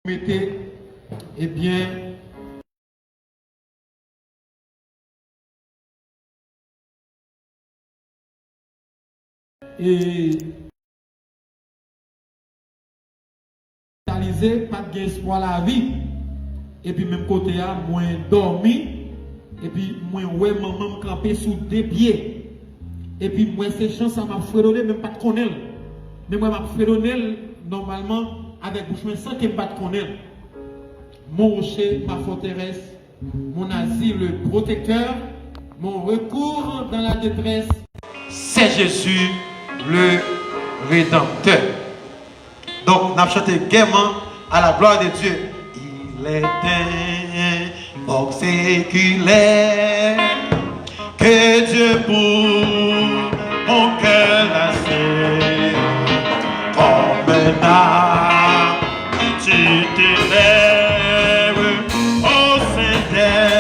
mettez, eh bien, et pas de espoir la vie. Et puis même côté à moi dormi et puis moi ouais maman camper sous deux pieds. Et puis moi ces chants ça m'a fredonné même pas de connaître. Mais moi m'a fredonné normalement avec bouche sans que pas de connaître. Mon rocher, ma forteresse, mon asile le protecteur, mon recours dans la détresse, c'est Jésus le Rédempteur. Donc, nous avons chanté gaiement à la gloire de Dieu. Il est un séculaire que Dieu pour mon cœur lassé. Comme un arbre, tu t'élèves au sein des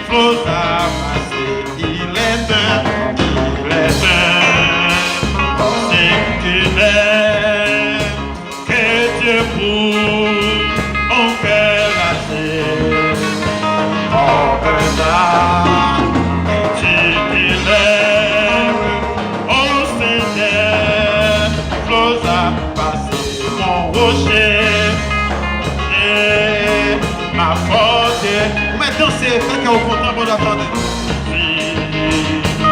flots amassés. Il est un séculaire. Pour mon cœur lassé, oh Bernard, tu t'élèves au Seigneur, flots à passer mon rocher et ma force. Maintenant c'est fait qu'au contraire, bon attendez.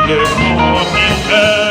Le protecteur.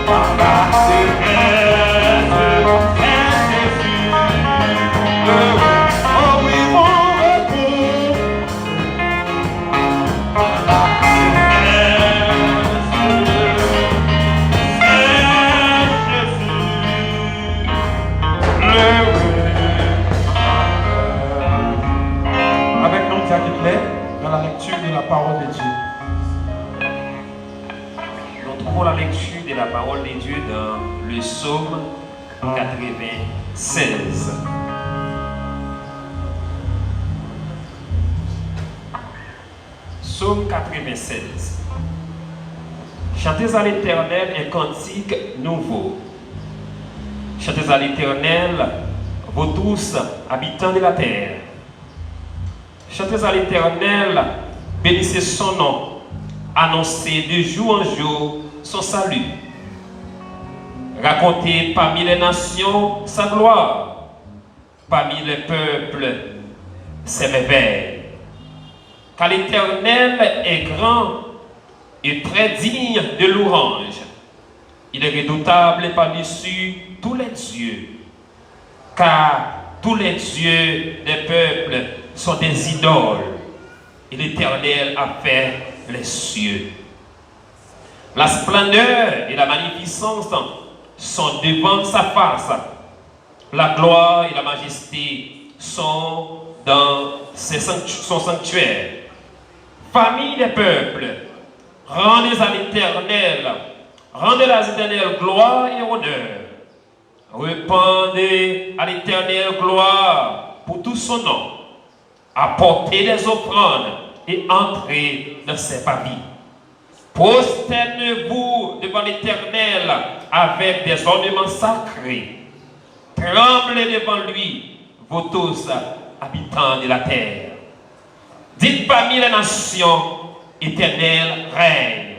par la sécheresse, est Jésus. Oh oui, mon repos, par la sécheresse, est Jésus. Avec nous, Jacques Claire, dans la lecture de la parole de Dieu. Nous trouvons la lecture de la parole de Dieu dans le psaume 96. Psaume 96. Chantez à l'Éternel un cantique nouveau. Chantez à l'Éternel, vous tous, habitants de la terre. Chantez à l'Éternel, bénissez son nom, annoncez de jour en jour son salut. Racontez parmi les nations sa gloire, parmi les peuples ses merveilles. Car l'Éternel est grand et très digne de louange. Il est redoutable par-dessus tous les dieux, car tous les dieux des peuples sont des idoles, et l'Éternel a fait les cieux. La splendeur et la magnificence sont devant sa face. La gloire et la majesté sont dans son sanctuaire. Famille des peuples, rendez à l'Éternel, rendez à l'Éternel gloire et honneur. Répandez à l'Éternel gloire pour tout son nom. Apportez des offrandes et entrez dans ses parvis. Prosternez-vous devant l'Éternel avec des ornements sacrés. Tremblez devant lui, vous tous, habitants de la terre. Dites parmi les nations, Éternel règne.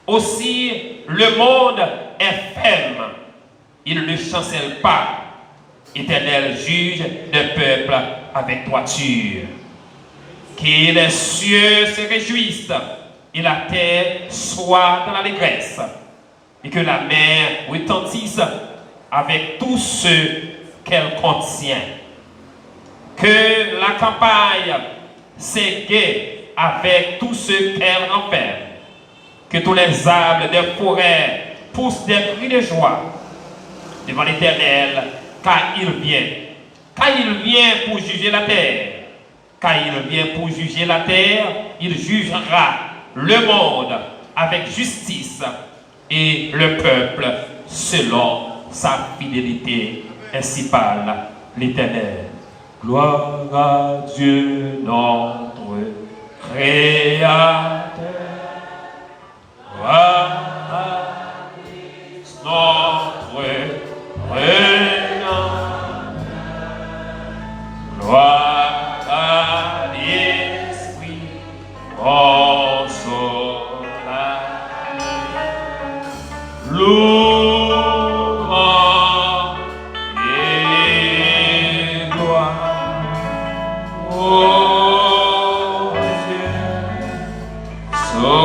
Aussi, le monde est ferme. Il ne chancelle pas. Éternel juge des peuples avec droiture. Que les cieux se réjouissent et la terre soit dans l'allégresse. Et que la mer retentisse avec tous ceux qu'elle contient. Que la campagne s'égaie avec tous ceux qu'elle renferme. Que tous les arbres des forêts poussent des cris de joie devant l'Éternel, car il vient. Car il vient pour juger la terre. Car il vient pour juger la terre, il jugera le monde avec justice et le peuple selon sa fidélité. Ainsi parle l'Éternel. Gloire à Dieu notre Créateur. Gloire à notre Régnant. Gloire à l'Esprit consolateur. Louange et gloire au Dieu sauveur.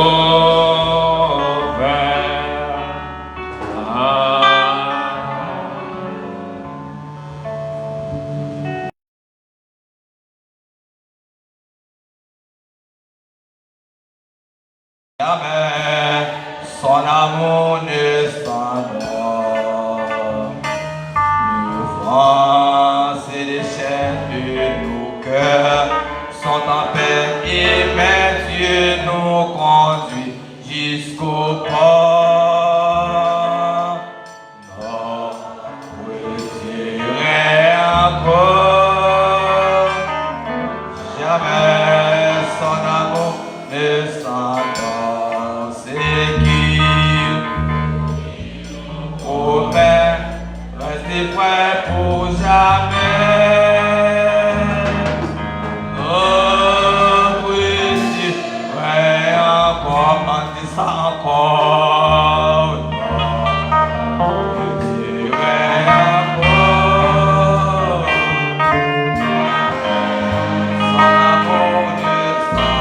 Jamais son amour ne s'endort. Le vent et les chaînes de nos cœurs sont en paix et mais Dieu nous conduit jusqu'au port. Notre Dieu est encore. Jamais son amour ne s'endort. C'est qu'il promet rester prêt pour jamais. Notre Dieu est encore, on dit ça encore. Notre Dieu est encore. Son amour ne s'endort.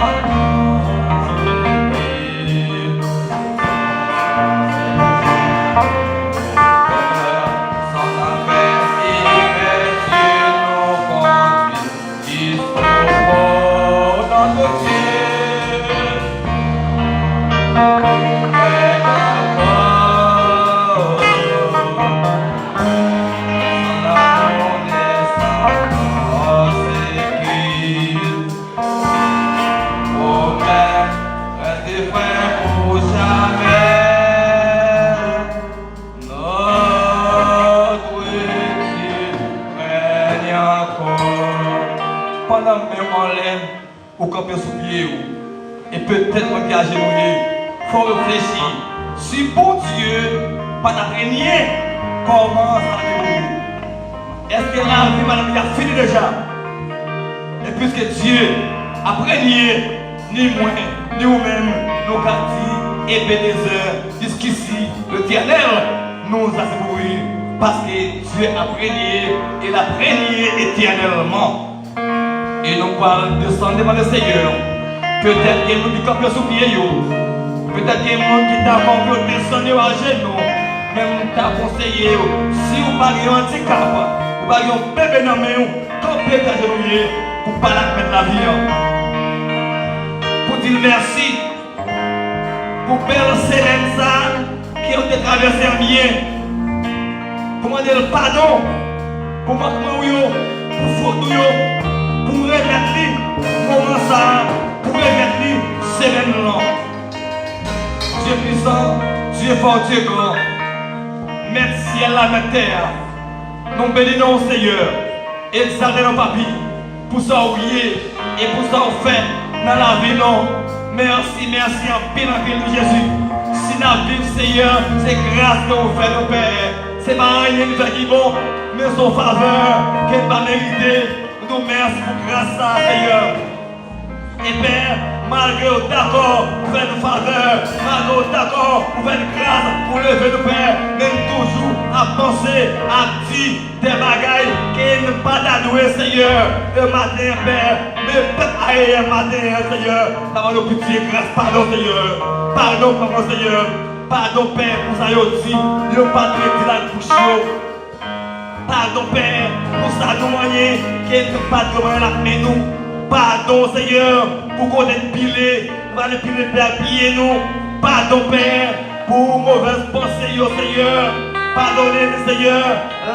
pour camper sous pied. Et peut-être on est agenouillé. Il faut réfléchir. Si bon Dieu, pas d'araignée, comment ça va? Est-ce que la vie, madame, il a fini déjà? Et puisque Dieu a régné, ni moi, ni vous-même, nous gardons et Bénézer, jusqu'ici, l'Éternel nous a secourus. Parce que Dieu a régné, il a régné éternellement. Et nous parlons de descendre devant le Seigneur. Peut-être qu'il y a nous qui campent sous pied. Peut-être qu'il y a des gens qui t'a encore descendu à genoux. Même t'a conseillé. Si vous parlez un handicap, vous parlez un bébé dans la main, campez à genoux pour ne pas la mettre la vie. Pour dire merci. Pour belle Séléne qui ont traversé un bien. Pour demander le pardon. Pour manquement, pour faute, pour remettre comment ça, pour remettre Séléne. Dieu puissant, Dieu fort, Dieu grand. Mettre ciel à la terre. Nous bénissons au Seigneur. Exaltez nos papis. Pour ça oublier et pour ça on fait dans la vie non. Merci, merci en pile de Jésus. Si la vie Seigneur, c'est grâce que vous faites nos pères. C'est pas rien qui est bon, mais son faveur qu'elle va mériter. Nous merci pour grâce à Seigneur. Et Père, malgré d'accord, vous faites une faveur, malgré d'accord, vous faites grâce pour lever nos pères, même toujours à penser, à dire des bagailles qui ne pas d'adouer, Seigneur, le matin, Père, mais peut-être ailleurs matin, Seigneur, d'avoir nos pitié, grâce, pardon, Seigneur, pardon, pardon, Seigneur, pardon, Père, pour ça, aussi, le pas de la bouche, pardon, Père, pour ça, nous moyens, qui ne pas de la main, nous. Pardon Seigneur pour qu'on ait pilé, manipulé de pied nous. Pardon Père pour mauvaise pensée Seigneur. Pardonnez Seigneur,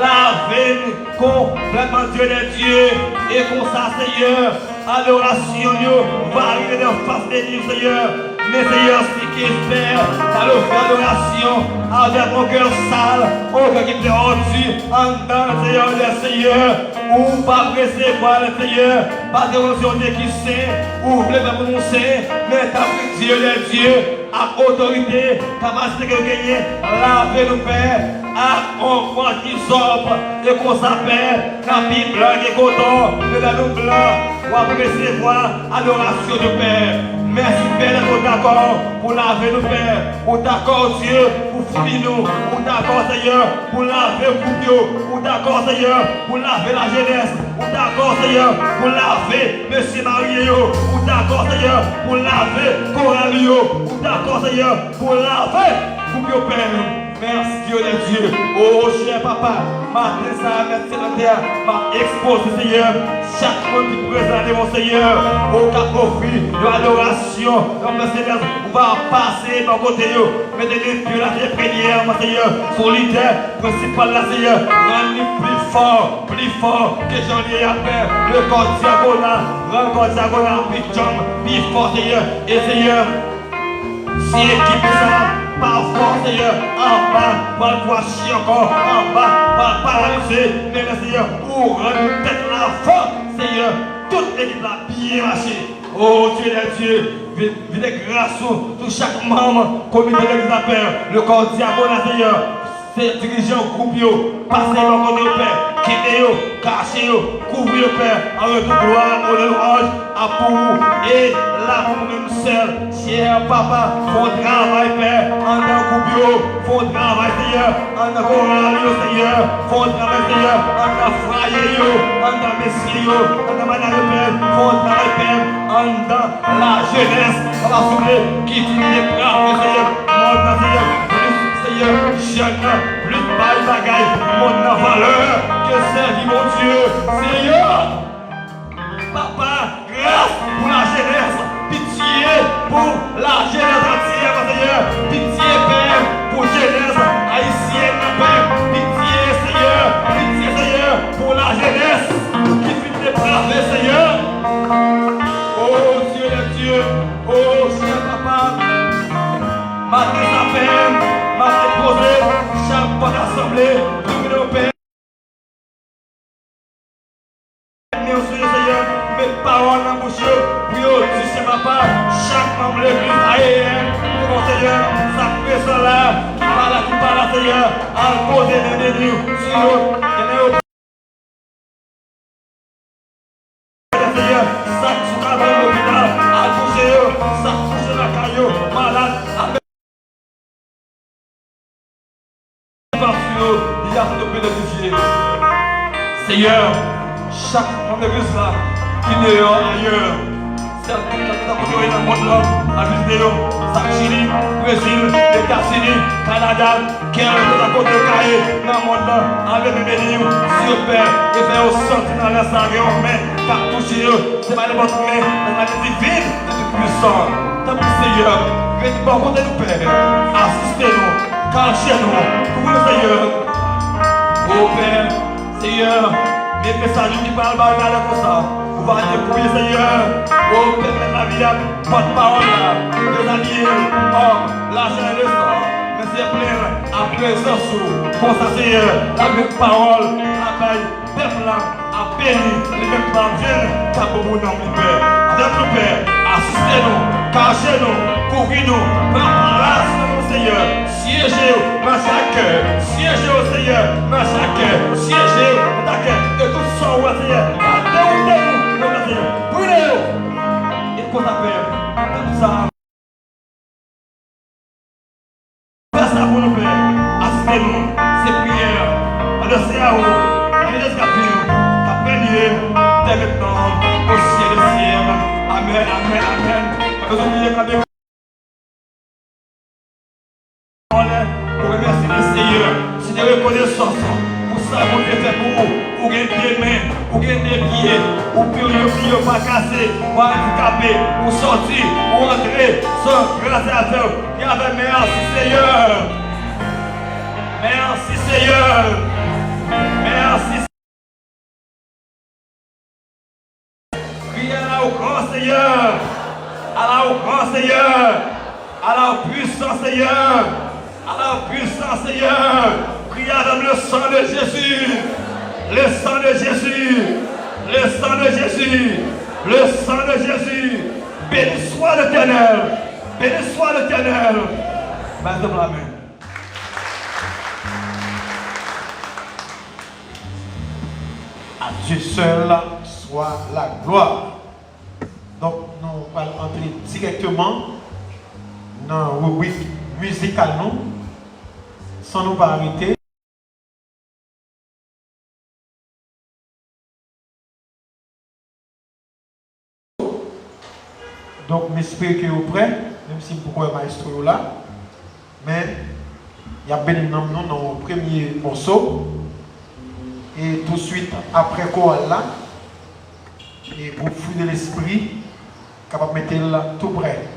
lavez-nous complètement Dieu des dieux. Et pour ça Seigneur, adoration va arriver dans face de nous Seigneur. Mais Seigneur, ce qui espère, à le faire adoration avec mon cœur sale, au cœur qui te rendu, en dans Seigneur, le Seigneur, ou pas pressé par le Seigneur, pas de mentionner qui sait, ou voulez pas prononcer, mais t'as pris Dieu, les dieux, à autorité, capacité que vous gagnez, lavez-nous Père, à comprendre qui sort, et qu'on s'appelle, la Bible blanc et coton, de la nous blanc, ou après recevoir adoration de Père. Merci Père d'être d'accord pour laver nos pères, pour d'accord Dieu pour fouiller nous, pour d'accord Seigneur pour laver le couple, pour d'accord Seigneur pour laver la jeunesse, pour d'accord Seigneur pour laver Monsieur Marie, pour d'accord Seigneur pour laver Coralio, pour d'accord Seigneur pour laver couple Père. Merci Dieu des dieux. Oh cher papa, ma ça merci la terre, ma expose Seigneur, chaque monde qui présente mon Seigneur, au cas profit de l'adoration, comme Seigneur, on va passer par côté, mais de depuis la prière, mon Seigneur, solitaire, principal la Seigneur, rends-nous plus fort que j'en ai à faire, le corps diagonal, le corps diagonal, plus fort Seigneur, et Seigneur, si l'équipe ça, parfois, Seigneur, en bas, va le voir chier encore, en bas, va le paralyser, mais le Seigneur, pour peut-être la force, Seigneur, toute l'équipe là, bien marché. Oh Dieu des dieux, venez grâce sur chaque membre, comité de l'examen, le corps diagonal, Seigneur, c'est dirigeant groupe, passez dans votre Père, quittez-vous, cachez-vous, couvrez le Père, en retour gloire, au louange, à pour et là pour même seul, cher papa, font travail Père, en un groupe, font travail Seigneur, en un chorale Seigneur, font travail Seigneur, en un frayer, en un messier, en un manage Père, font travail Père, en dans la jeunesse, on va soulever, qui finit les braves Seigneur, monte Seigneur, Seigneur, jeune, plus de bagaille, mon valeur, que servir mon Dieu, Seigneur, papa, grâce pour la jeunesse, pitié pour la jeunesse entière, Seigneur, pitié, Père, pour jeunesse haïtienne, Père, pitié, Seigneur, pour la jeunesse qui finit de braver, Seigneur. Oh Dieu de Dieu, oh cher papa, malgré sa peine, malgré posé, chaque fois d'assemblée, tout nos pères. Seigneur, mes paroles en bouche, pour Seigneur, à poser les bénis sur eux. Seigneur, ça qui travaille à l'hôpital, à toucher eux, ça touche la caillou, malade, avec parce que il y a de bénéficier. Seigneur, chaque membre de l'église là, qui n'est ailleurs, celle qui est dans le monde là, à Vidéo, Chili, Brésil, États-Unis, Canada, qui est à côté de Caïe, dans le monde là, avec les bénis, si le Père, et faire au sentir dans la sangue, on met, car toucher eux, c'est pas n'importe mais dans la divine, c'est puissant. Tant que Seigneur, venez par contre nous Père, assistez-nous, cachez-nous, couvrez-nous Seigneur. Oh Père, Seigneur, mes messages qui parlent comme ça, vous allez dépouiller Seigneur. Oh Père, la vie, pas de parole là, des alliés, oh, l'argent et le sang. Mais c'est plein, à présence, pour ça Seigneur, la même parole, la baille, peuple là, à béni, les mêmes paroles, Dieu, t'as beaucoup dans mon Père. Notre Père, assistez-nous, cachez-nous, couvrez-nous, par grâce de mon Seigneur, siégez dans chaque cœur, siégez au Seigneur, dans chaque cœur, siégez dans ta cœur, et tout ça, au Seigneur, déroutez-nous, mon Seigneur, brûlez-nous, et qu'on appelle, tout ça, faites ça pour nous, Père, assistez-nous, ces prières, adressez à vous, et les escapés, qu'apprenez, dès maintenant, au ciel et ciel. Amen, amen, amen. Nous oublions quand même. Pour remercier le Seigneur. C'est de reconnaissance. Pour ça, mon Dieu fait pour vous. Pour gagner des mains, pour gagner des pieds, pour ne pas casser, pour handicaper, pour sortir, pour entrer, sans grâce à Dieu. Merci Seigneur. Merci Seigneur. Merci. Au grand Seigneur, Allah au grand Seigneur, Allah au puissant Seigneur, Allah au puissant Seigneur, priez avec le sang de Jésus, le sang de Jésus, le sang de Jésus, le sang de Jésus, béni soit l'Éternel, béni soit l'Éternel. Maintenant la main. À Dieu seul soit la gloire. Donc, nous allons entrer directement dans la rubrique musicale, sans nous pas arrêter. Donc, j'espère que vous êtes prêts, même si vous êtes maestro là. Mais, il y a bien dans le premier morceau. Et tout de suite, après quoi là, et pour fouiller l'esprit, capable de mettre là tout près.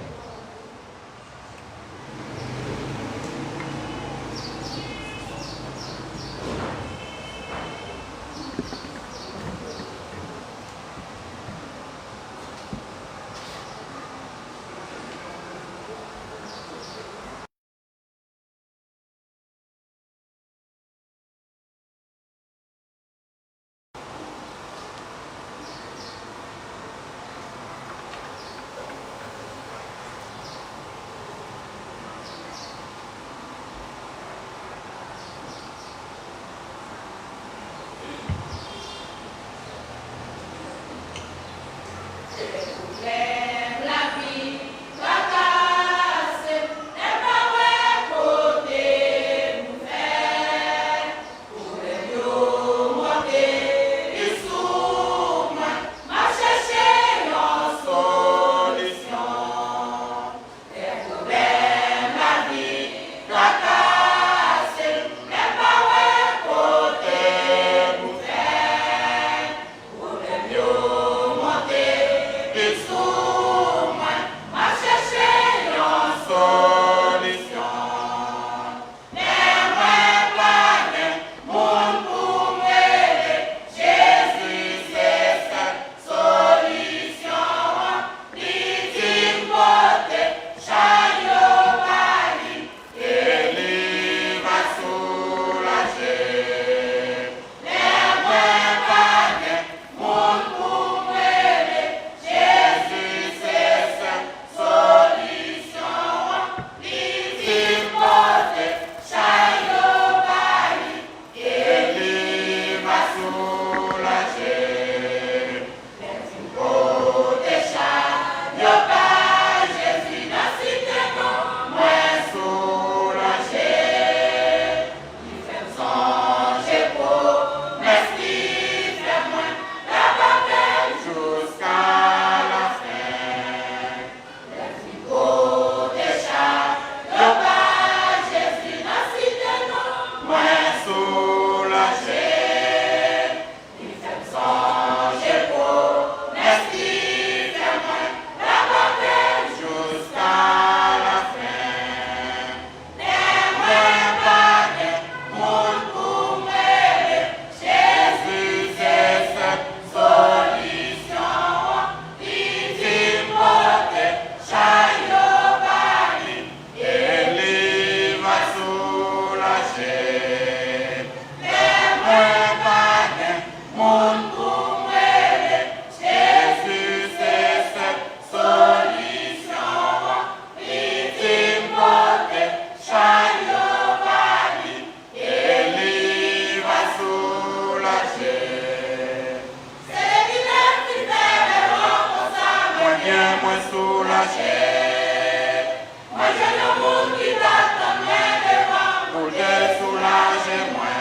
soulage-moi.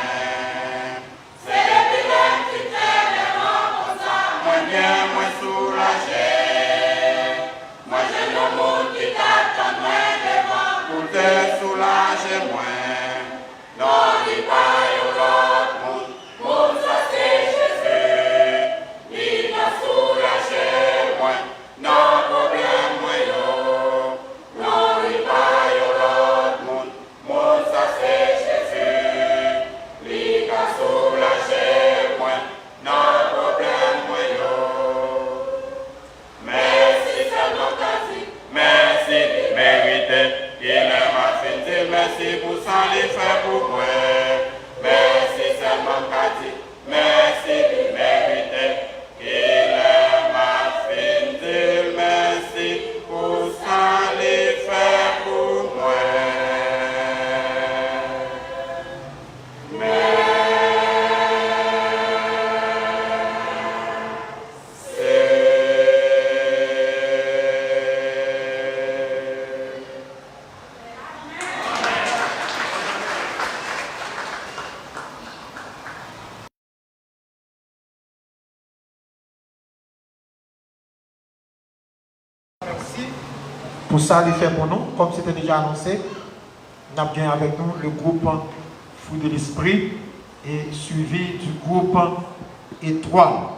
C'est depuis le qui t'aiment comme ça. Moi bien, moi soulagé. Moi j'ai le monde qui t'attend moi devant. Pour te soulager moi. Non, il pas l'autre monde. Mon ça c'est Jésus. Il t'a soulagé moi. Non problème moi yo. Non, il pas l'autre monde. Mon ça c'est Jésus. Il t'a soulagé moi. Non problème moi yo. Merci seulement t'as dit. Merci de mériter. Il m'a fait dire merci pour ça les fait pour moi. Merci seulement t'as dit. Merci de mériter. Il m'a fait dire merci pour ça les fait pour moi. Merci pour ça, il fait pour nous. Comme c'était déjà annoncé, nous avons bien avec nous le groupe Fruit de l'Esprit et suivi du groupe Étoile.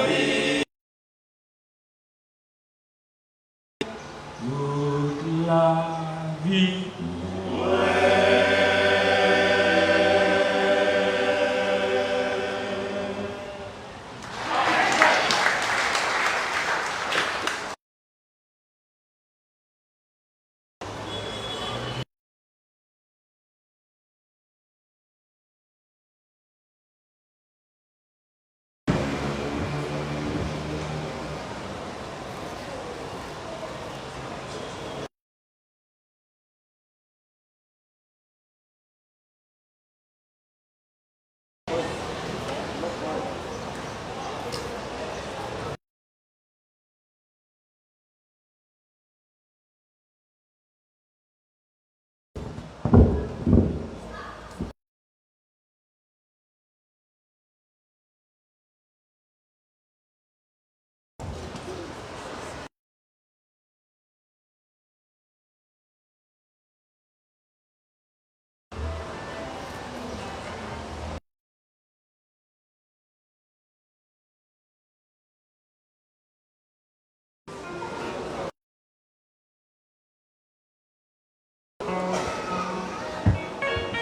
vie. Toute la vie.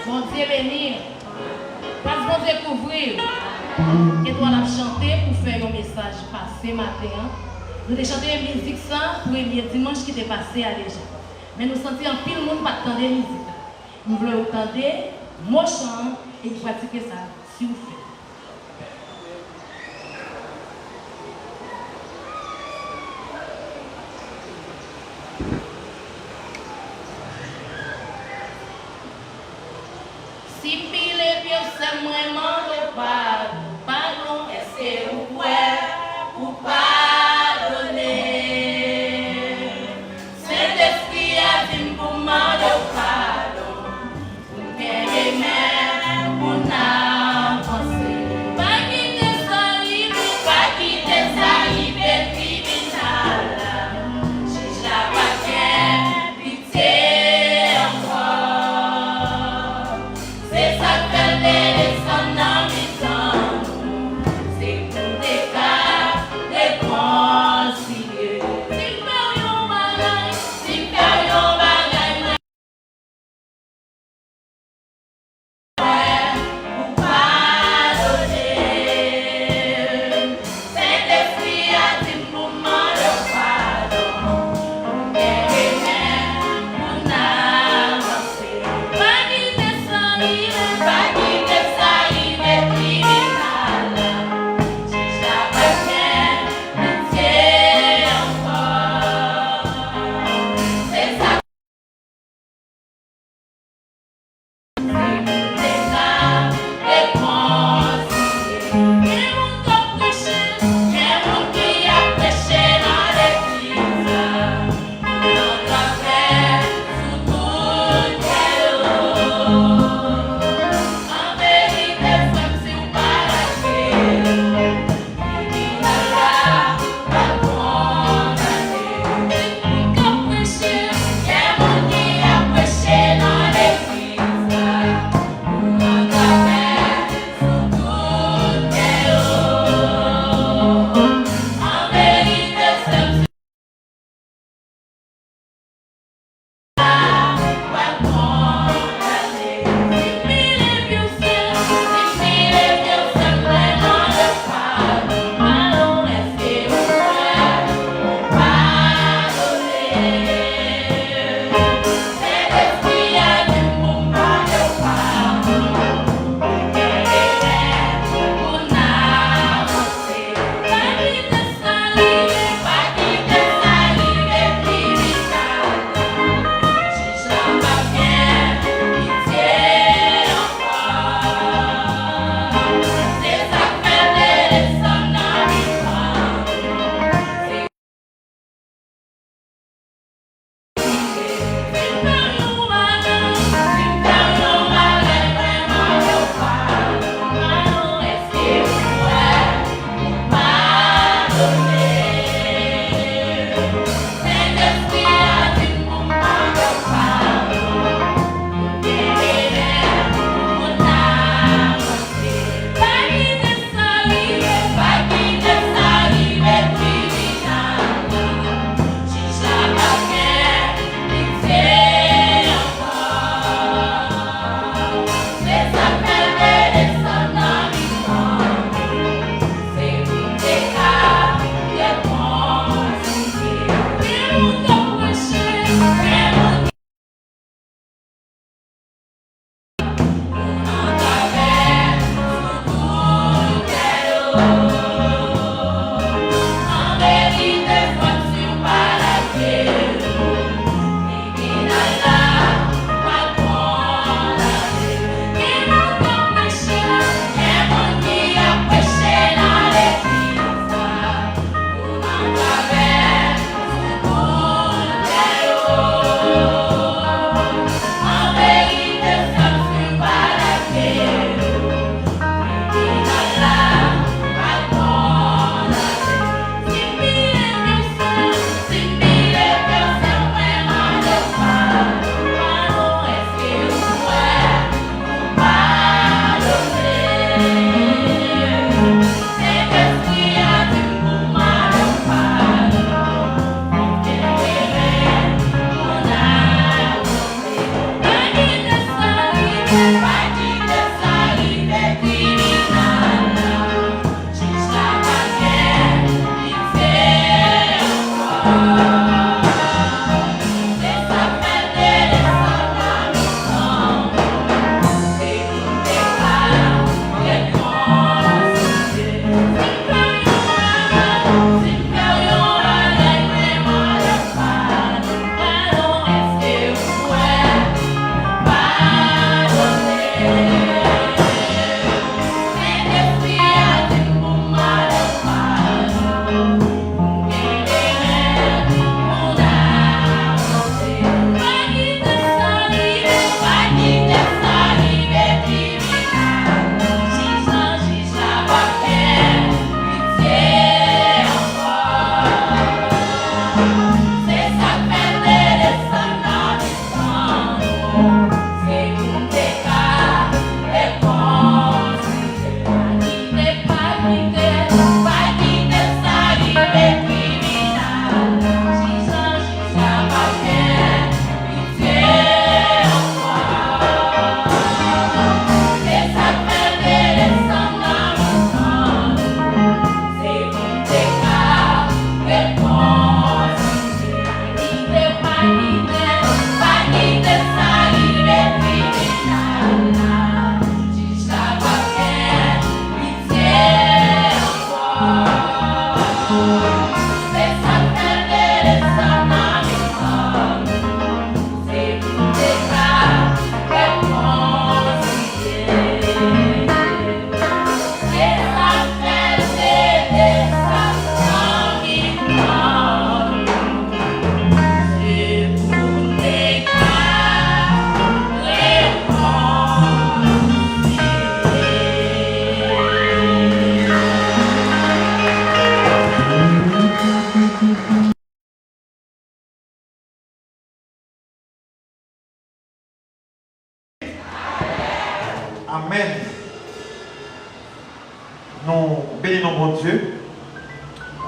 Bon Dieu béni, parce que bon Dieu couvrir, et doit la chanter pour faire un message passé matin. Nous avons chanté une musique sans premier dimanche qui était passé à déjà. Mais nous sentions un pile monde pas entendre musique. Nous voulons entendre mon chant et pratiquer ça si vous faites. Si pile bien c'est moi le pardon, est-ce que vous pouvez vous pardonner? Saint-Esprit a dit pour demander pardon, pour m'aimer, pour n'avancer.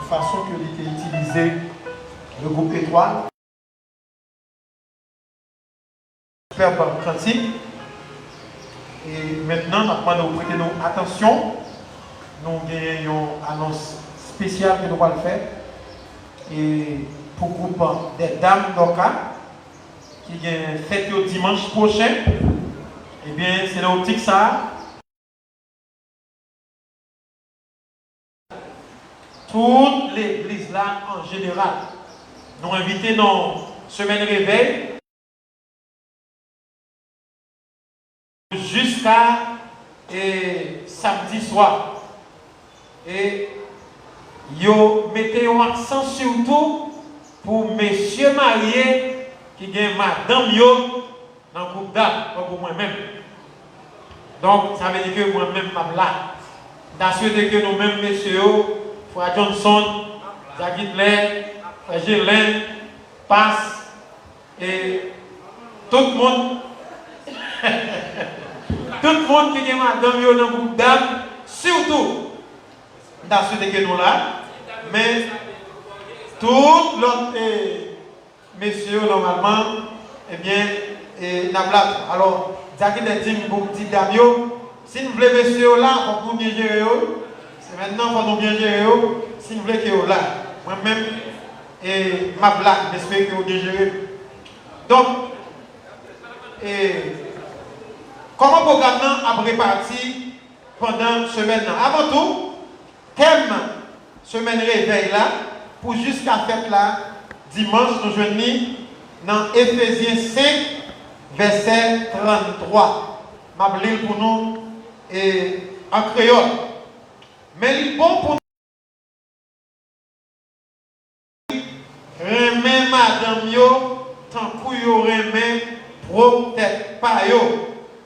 façon que l'était utilisé le groupe Étoile. Superbe cantique. Et maintenant, nous allons prêter nos attention. Nous avons une annonce spéciale que nous allons faire. Et pour le groupe des Dames d'Oka, qui est fête le dimanche prochain, eh bien, c'est l'optique ça. Toute l'église là, en général, nous invitons dans semaine réveil jusqu'à samedi soir. Et yo mettez un accent surtout pour messieurs mariés qui gagnent madame yo dans le groupe d'âme, pas pour moi-même. Donc, ça veut dire que moi-même, je suis là. D'assurer que nous-mêmes, messieurs, Frère Johnson, Jacques Hitler, Frère Gélin, passe, et tout le monde, tout le monde qui est madame yo dans le groupe d'âme, surtout, d'assurer que nous là, mais tout l'autre messieurs, normalement, eh bien, n'a pas. Alors, Jacques Hitler dit pour petit Damio, si nous voulons messieurs là, il faut bien gérer. C'est maintenant qu'il faut bien gérer. Si nous voulons que vous là, moi-même, et ma blague, j'espère que vous bien gérer. Donc, comment le programme a réparti pendant la semaine? Avant tout, thème semaine réveil là, pour jusqu'à fête là, dimanche, nous joignons dans Éphésiens 5, verset 33. Je vais lire pour nous en créole. Mais il est bon pour nous remettre madame yo, tant que yo remet peut-être pas yo.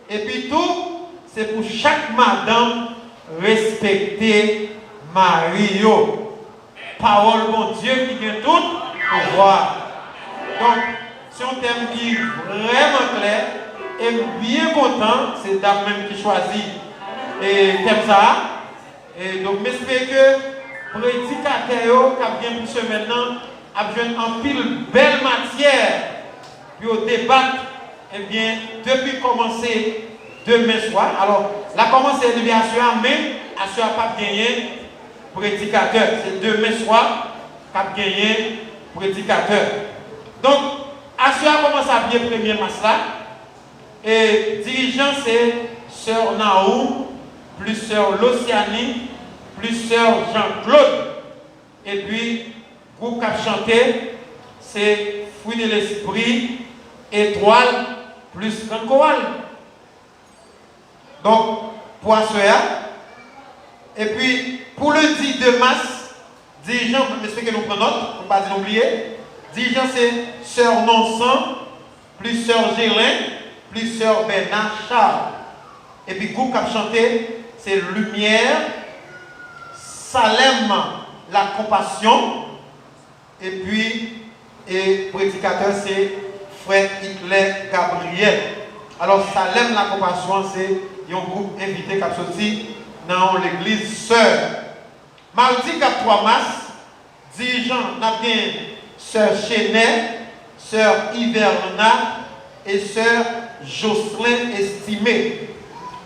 Et puis tout, c'est pour chaque madame respecter mari yo. Parole bon Dieu qui a tout pouvoir. Donc, c'est un thème qui est vraiment clair et bien content, c'est dame même qui choisit et thème ça. Et donc, j'espère que le prédicateur qui vient pour ce maintenant a besoin en pile belle matière pour débattre. Eh bien, depuis commencer demain soir, alors, la commencé depuis Assua, mais Assua n'a pas gagné prédicateur. C'est demain soir qu'a gagné prédicateur. Donc, Assua commence à bien premier match là. Et dirigeant, c'est Sœur Naoum, plus Sœur Lociani, plus Sœur Jean-Claude. Et puis, groupe qui a chanté, c'est Fruit de l'Esprit, Étoile, plus Kankoal. Donc, pour Assua. Et puis, pour le 10 de mars, dirigeant, j'espère que nous prenons note, pour ne pas oublier. Dirigeant, c'est Sœur Nonsan, plus Sœur Gélin, plus Sœur Bernard Charles. Et puis, groupe qui a chanté, c'est Lumière, Salem, la compassion. Et puis, prédicateur, c'est Frère Hitler Gabriel. Alors, Salem, la compassion, c'est un groupe invité qui a sorti dans l'église Sœur. Mardi 3 mars, dirigeant, n'a bien Sœur Chenet, Sœur Hiverna et Sœur Jocelyn Estimé.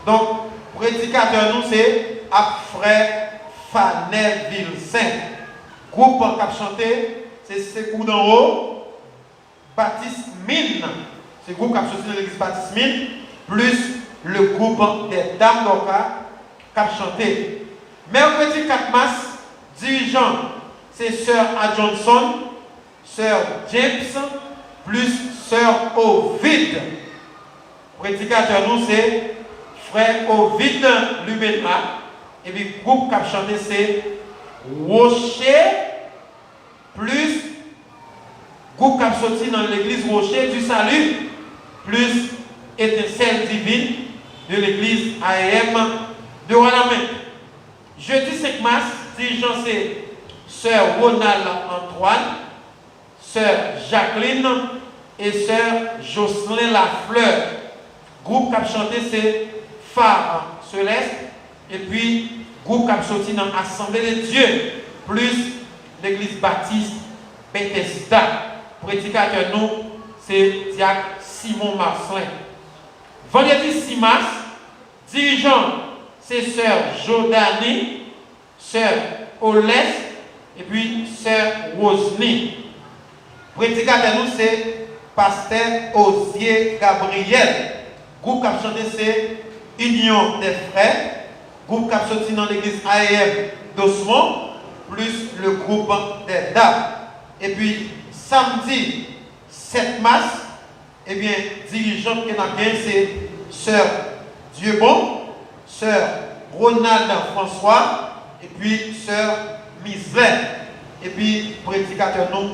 Donc, prédicateur, nous, c'est Frère Fanet Vilsaint. Groupe qui a chanté, c'est Secours d'en haut, Baptiste Mine. C'est le groupe qui a chanté dans l'église Baptiste Mine, plus le groupe des Dames d'Oka qui a chanté. Mercredi 4 mars, dirigeant, c'est Sœur A. Johnson, Sœur James, plus Sœur Ovid. Prédicateur, nous, c'est Frère Ovid Lumena. Et puis, le groupe qui a chanté, c'est Rocher, plus groupe qui a sorti dans l'église Rocher du Salut, plus Étincelle Divine de l'église AM de Rwanda. Jeudi 5 mars, dirigeant, c'est Sœur Ronald Antoine, Sœur Jacqueline et Sœur Jocelyn Lafleur. Groupe qui a chanté, c'est Phare Céleste. Et puis, groupe qui a sorti dans l'Assemblée de Dieu, plus l'église baptiste Bethesda. Prédicateur nous, c'est Diacre Simon Marcelin. Vendredi 6 mars, dirigeant, c'est sœur Jordanie, sœur Olès, et puis sœur Rosny. Prédicateur nous, c'est pasteur Osier Gabriel. Groupe qui a chanté, c'est Union des Frères. Groupe qui a sorti dans l'église AEM d'Osmond, plus le groupe des dames. Et puis, samedi 7 mars, eh bien, dirigeante qui a bien, c'est sœur Dieubon, sœur Ronald François, et puis sœur Mislaine. Et puis, prédicateur nous,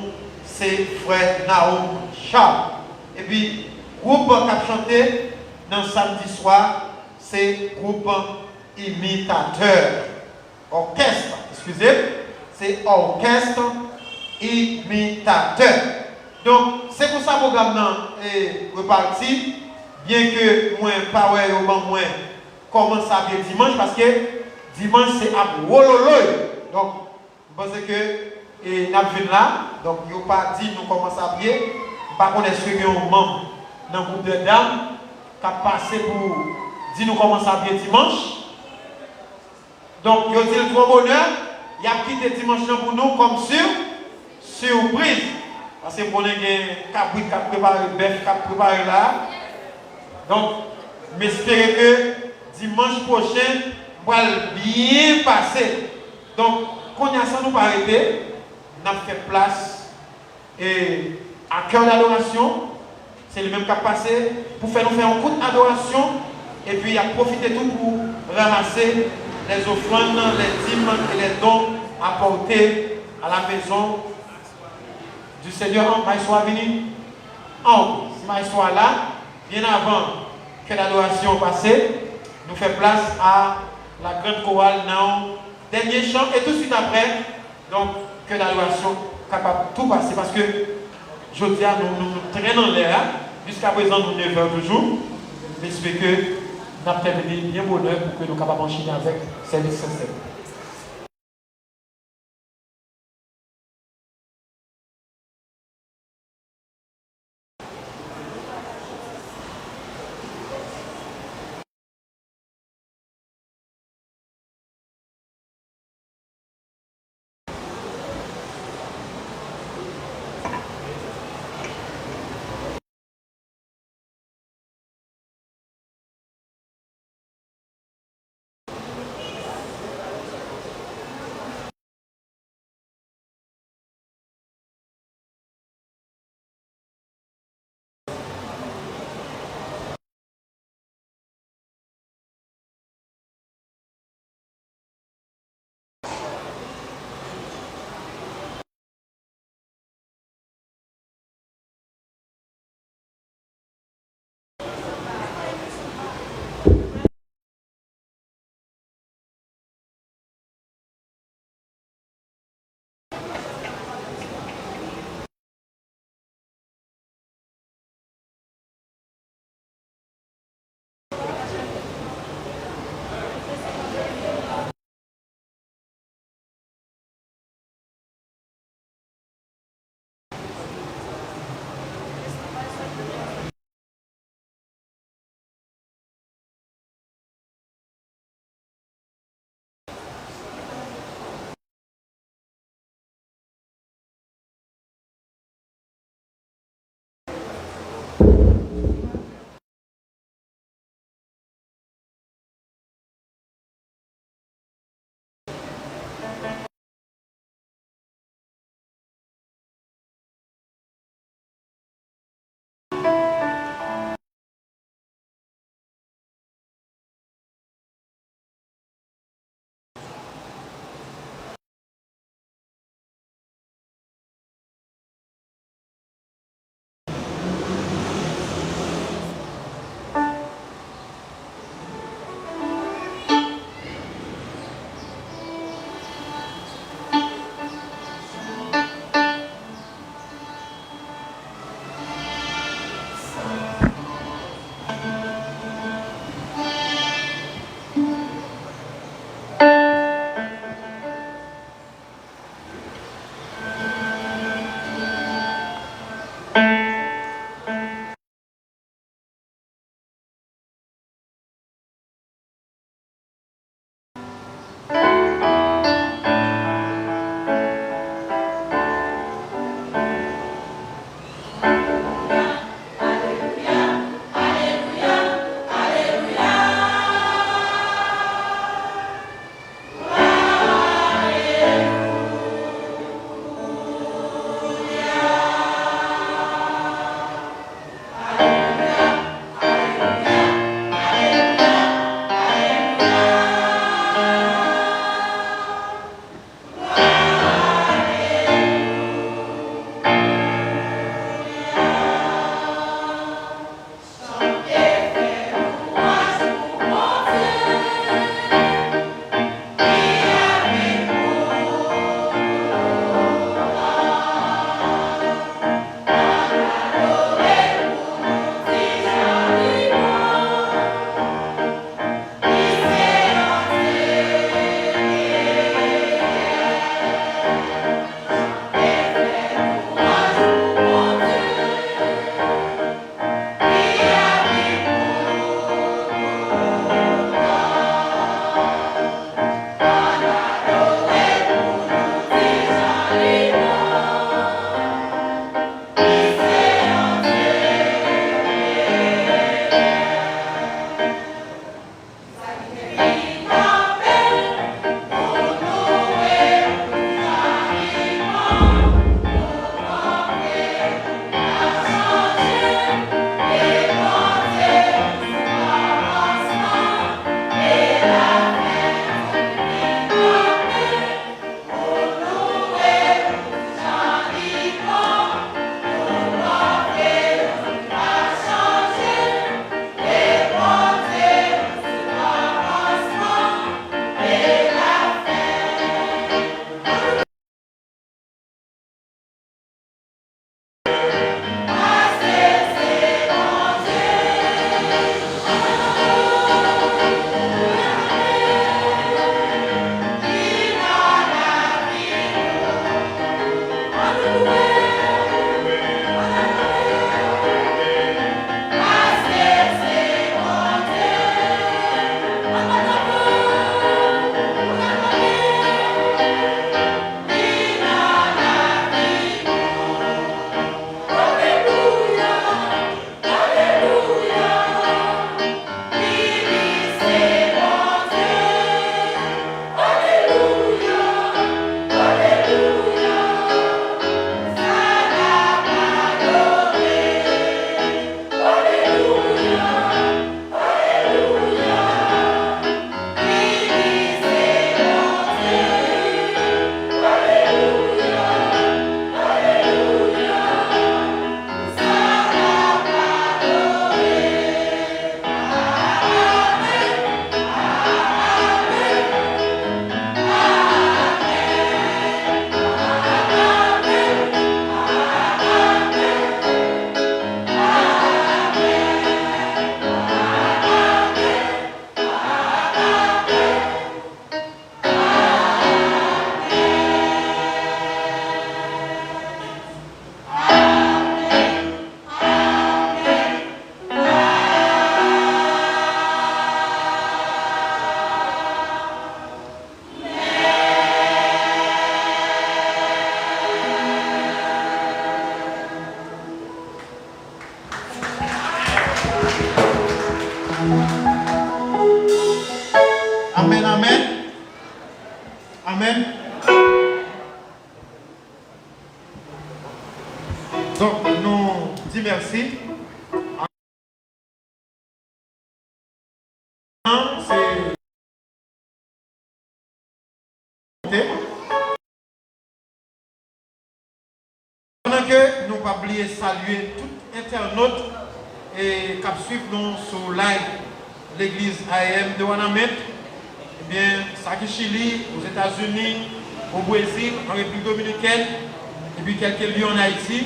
c'est frère Naoum Charles. Et puis, groupe qui a chanté dans samedi soir, c'est groupe imitateur. Orchestre, excusez, c'est orchestre imitateur. Donc, c'est pour ça que le programme est reparti, bien que moi, pas moins commence à bien dimanche, parce que dimanche c'est à Wololoy. Donc, je pense que nous venons là, donc il n'y a pas dit nous commençons à prier. Par contre, est-ce qu'il y a un membre dans le groupe de dames qui a passé pour dire nous commençons à prier dimanche? Donc, il y a dit le trop bonheur, il a quitté dimanche pour nous comme surprise. Parce que pour nous, il y a un cabrit qui a préparé le bœuf, qui a préparé là. Donc, j'espère que dimanche prochain, va bien passer. Donc, quand il y a ça, nous pas arrêter, nous avons fait place et à cœur d'adoration. C'est le même qui a passé pour nous faire un coup d'adoration. Et puis, il a profité tout pour ramasser les offrandes, les dîmes et les dons apportés à la maison du Seigneur. Maïs soit venu. Si Maïs soit là, bien avant que l'adoration passe, nous fait place à la grande chorale dans le dernier chant et tout de suite après, donc que l'adoration capable de tout passer parce que je dis à nous traînons l'air, jusqu'à présent nous 9 heures toujours. J'espère que nous avons terminé bien bonheur pour que nous soyons capables d'enchaîner avec service sincère. Donc, nous disons merci. C'est pendant que nous ne pas oublier saluer tout internaute et qui suivent nous sur live l'église AM de Wanamet, eh bien, ça qui Chili, aux États-Unis, au Brésil, en République dominicaine, et puis quelques lieux en Haïti,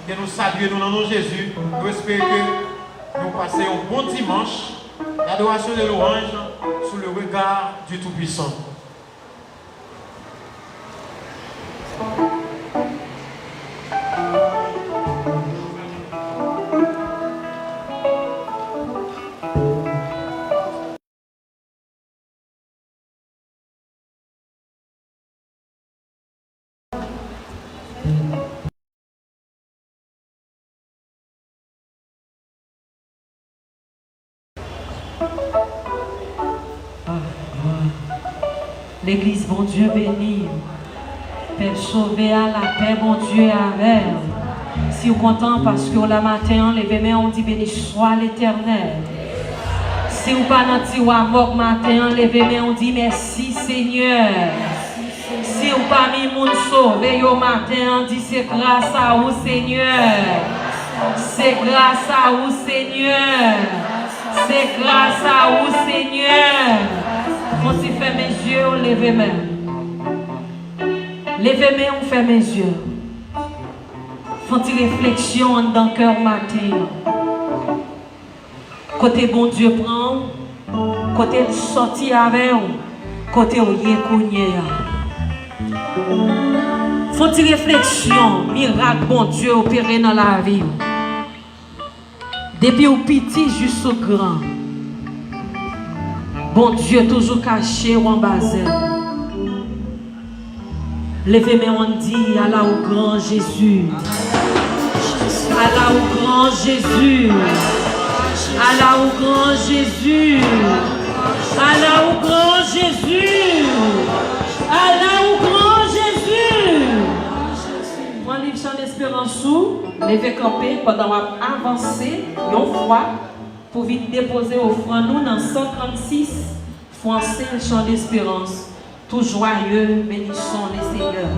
que nous saluons nous dans le nom de Jésus. Nous espérons que nous passons un bon dimanche, l'adoration de l'orange sous le regard du Tout-Puissant. L'église, bon Dieu béni. Père sauvé à la paix, bon Dieu avec. Si vous êtes content parce que la matin, levez on dit béni soit l'Éternel. Si vous pas dans le mort matin, levez on dit merci Seigneur. Si vous pas mis mon sauvé au matin, on dit c'est grâce à vous Seigneur. C'est grâce à vous Seigneur. C'est grâce à vous Seigneur. Quand tu fermes mes yeux, on lève mes mains. Lève mes mains, on ferme mes yeux. Font-ils réflexion dans le cœur matin. Côté bon Dieu prend, côté sorti avec vous, côté où y est cogné. Font-ils réflexion, miracle bon Dieu opéré dans la vie. Depuis au petit jusqu'au grand. Bon Dieu toujours caché ou en bas. Levez-moi, on dit, Allah au grand Jésus. Allah au grand Jésus. Allah au grand Jésus. Allah au grand Jésus. Allah au grand Jésus. Moi, livre chant d'espérance sous, levez camper pendant avancer, une fois, pour vite déposer au front nous dans 136 français chant d'espérance. Tout joyeux, bénissons les Seigneurs.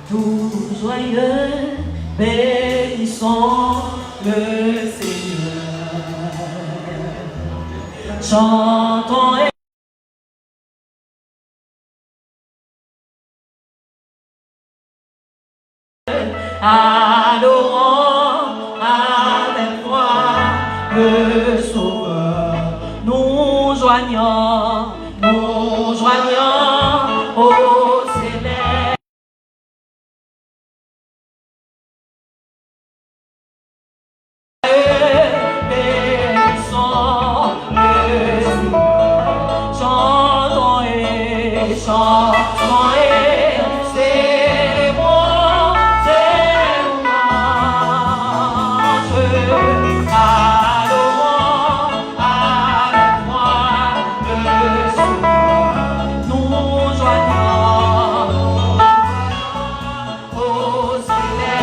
Tout joyeux, bénissons le Seigneur. Chantons et adorons avec moi le Sauveur. Nous joignons au céleste. Bénissons le Seigneur. Chantons et chantons et célébrons, adorons avec moi le Sauveur. Nous joignons au céleste.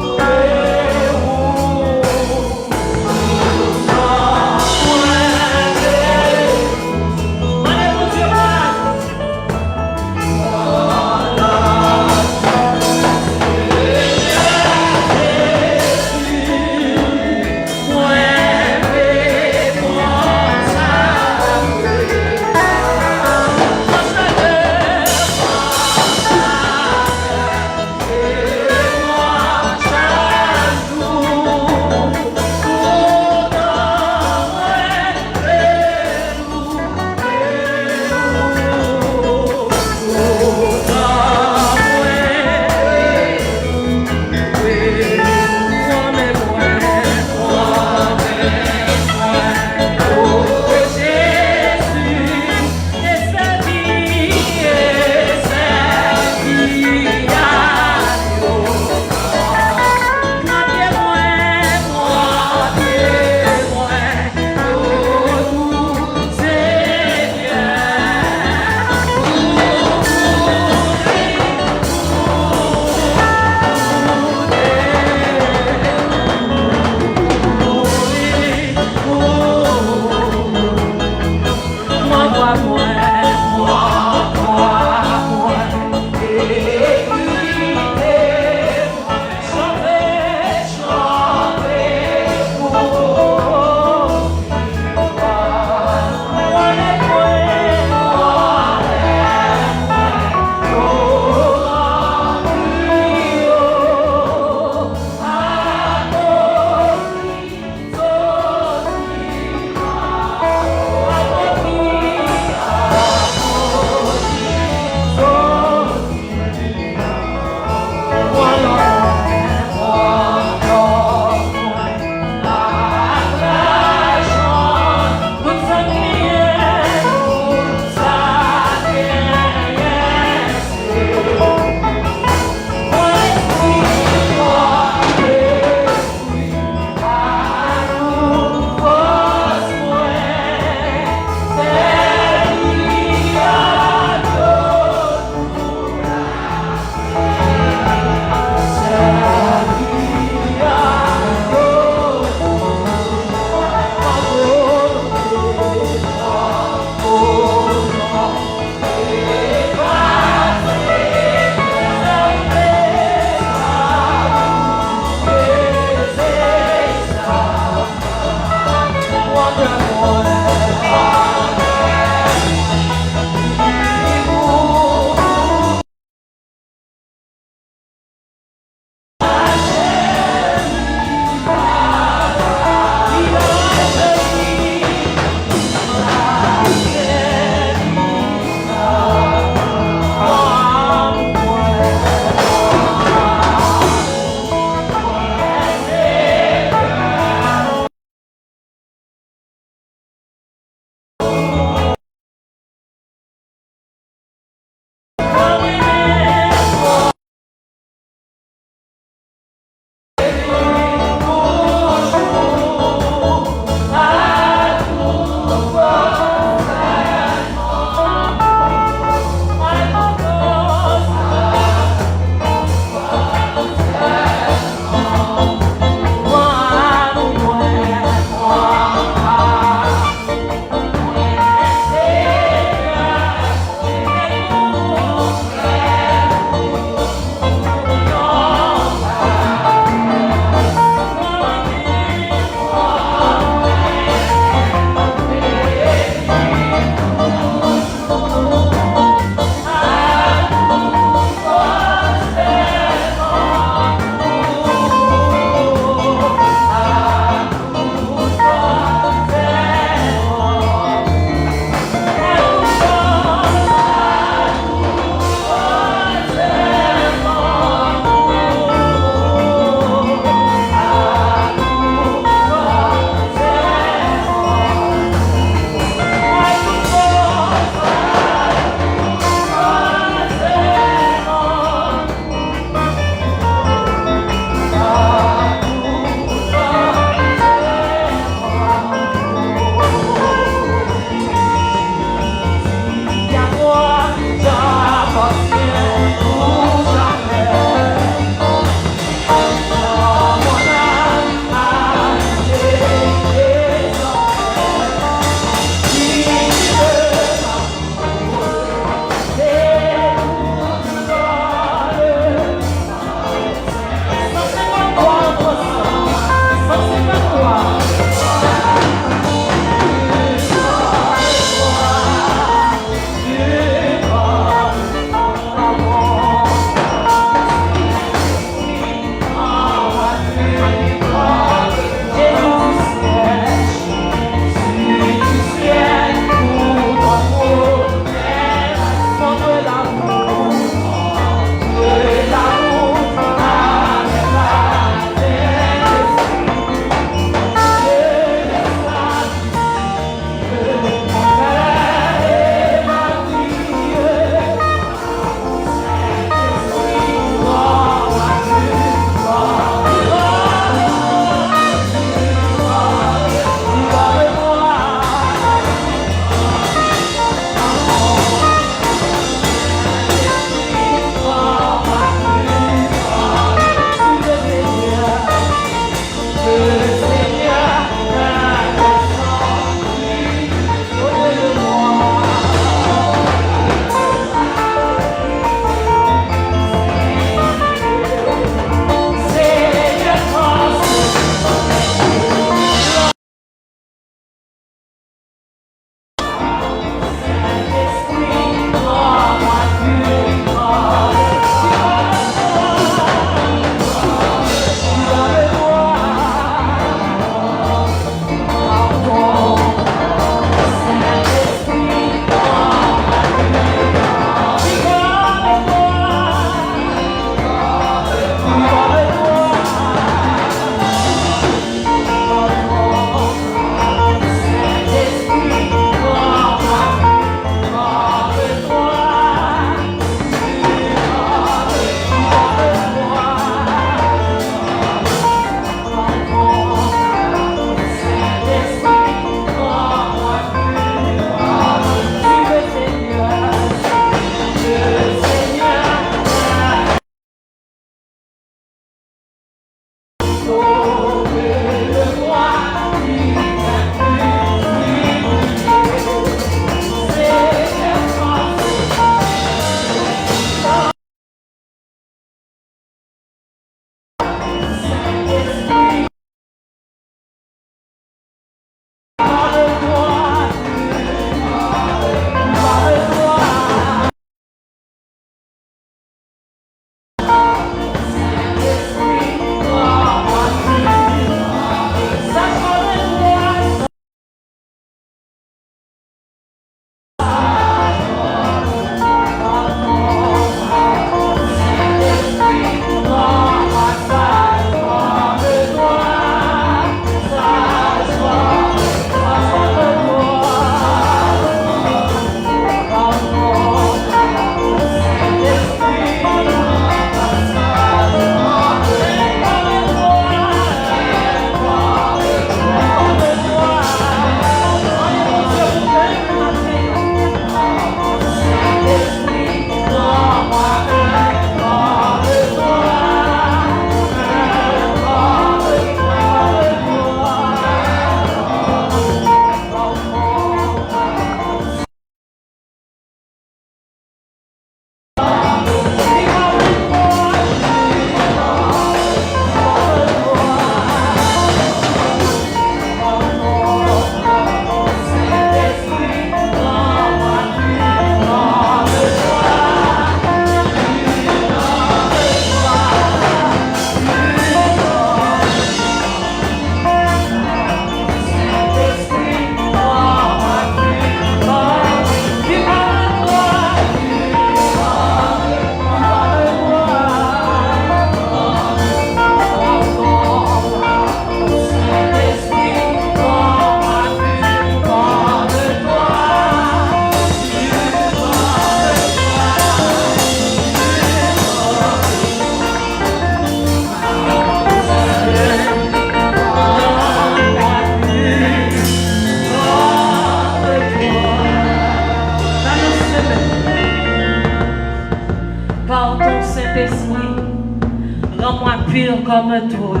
pur comme toi.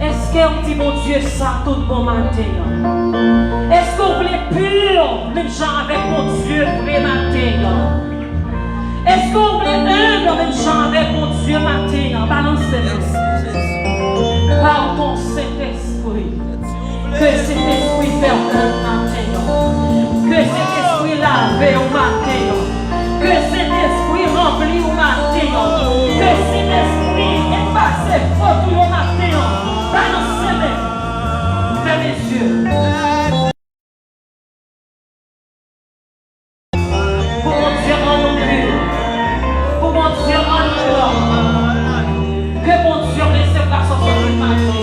Est-ce qu'on dit mon Dieu ça tout bon matin? Est-ce qu'on voulait pur, même gens avec mon Dieu vrai matin? Est-ce qu'on voulait humble, même gens avec mon Dieu matin? Balancez-le. Par ton Saint-Esprit. Que cet esprit perdonne matin. Que cet esprit lave au matin. Que cet esprit remplit au matin. Que cet esprit efface faute au matin. Balancez-le. Fermez les yeux. Pour mon Dieu en pur. Pour mon Dieu en pur. Que mon Dieu laisse place au son matin.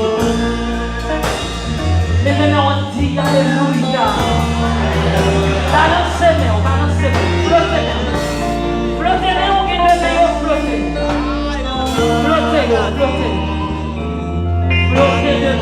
Mais maintenant on dit Alléluia. Balancez-le, balancez-le. Flottez-le. Flottez-le, on gagne le meilleur flotter. Flottez-le, flottez-le. Flottez-le.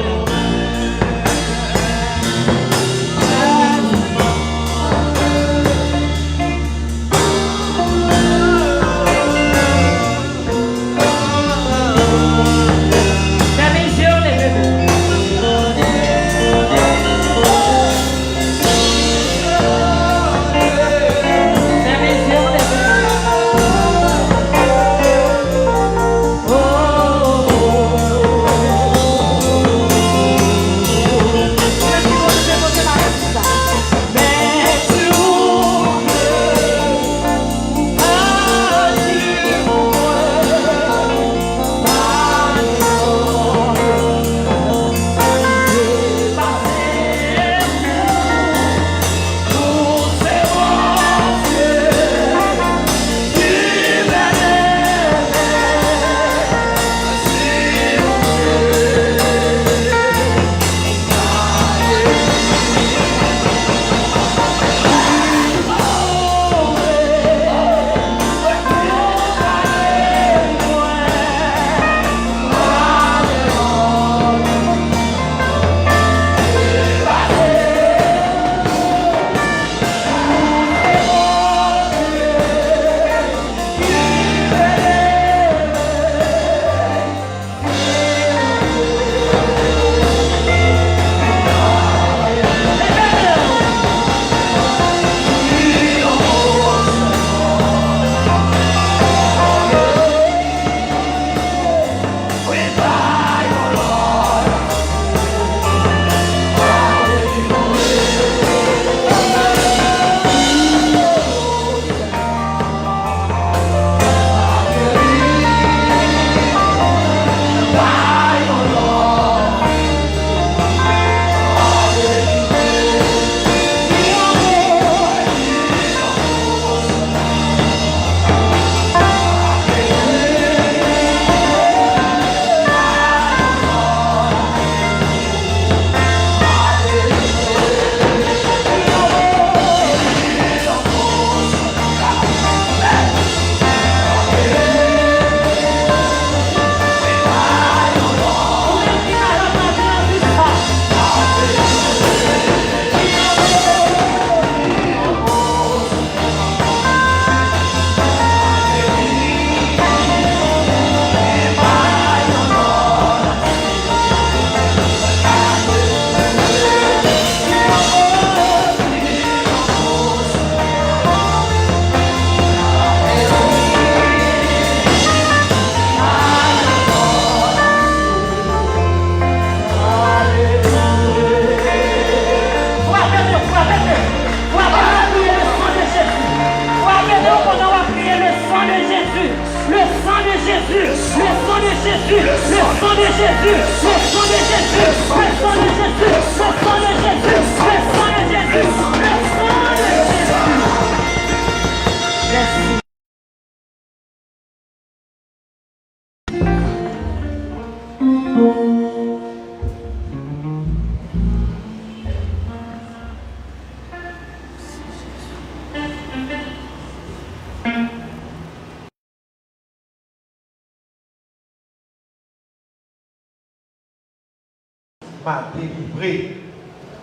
M'a délivré.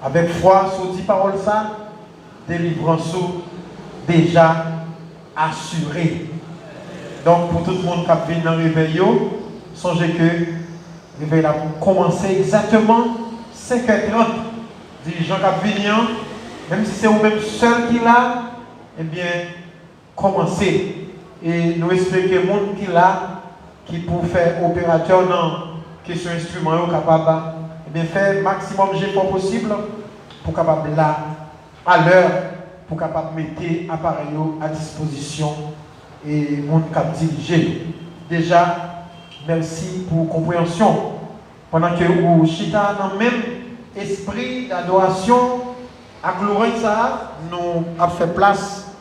Avec foi, sur 10 paroles ça, délivrance déjà assurée. Donc pour tout le monde qui a venu dans le réveil, songez que le réveil a commencé exactement 5h30. Dit Jean Cap-Vignan, même si c'est vous-même seul qui l'a, eh bien, commencez. Et nous espérons que le monde qui l'a, qui pour faire opérateur dans question instrument, capable, eh bien, faire maximum d'efforts possible pour capable là, à l'heure, pour capable mettre appareil à disposition et monde cap diriger. Déjà, merci pour compréhension. Pendant que vous chita dans le même esprit d'adoration, à gloire ça, nous avons fait place,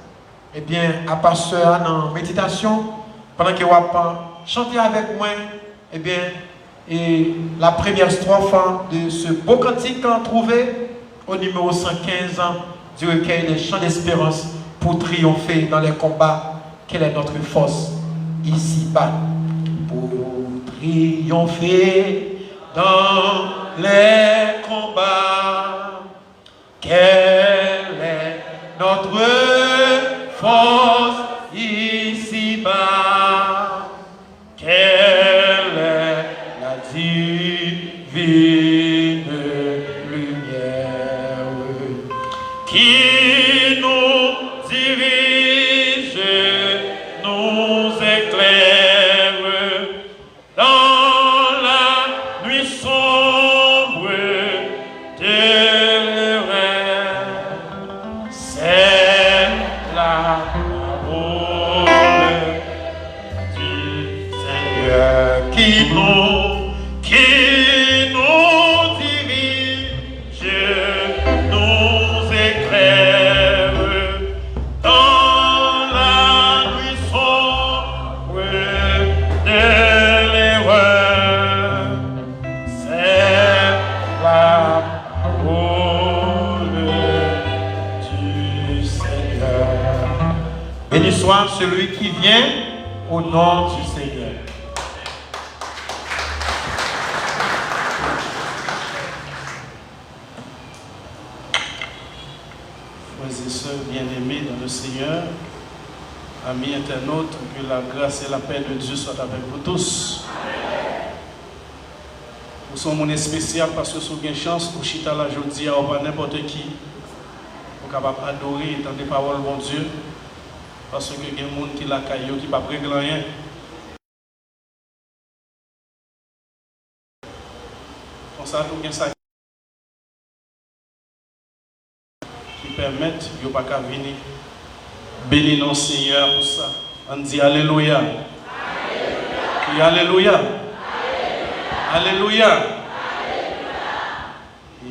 eh bien, à pasteur dans méditation, pendant que vous chanté avec moi, eh bien, et la première strophe de ce beau cantique qu'on trouvé au numéro 115 du recueil des chants d'espérance pour triompher dans les combats. Quelle est notre force ici-bas? Pour triompher dans les combats, quelle est notre force ici-bas? Quelle est la divine lumière qui nous dirige, nous éclaire dans la nuit sombre de rêve. C'est la parole du Seigneur qui nous dirige, nous éclaire dans la nuit sombre de l'erreur. C'est la parole du Seigneur. Béni soit celui qui vient au nom du Seigneur. Frères et sœurs bien-aimés dans le Seigneur, amis internautes, que la grâce et la paix de Dieu soient avec vous tous. Nous sommes mon spécial parce que si vous avez une chance pour chita la journée à pas n'importe qui, vous capable adorer et entendre des paroles de mon Dieu, parce que il y a des gens qui la caillou qui ne pas régler rien. Comme ça, nous avons ça qui permettent de ne pas venir. Bénis nos Seigneur pour ça. On dit Alléluia. Alléluia. Alléluia. Alléluia.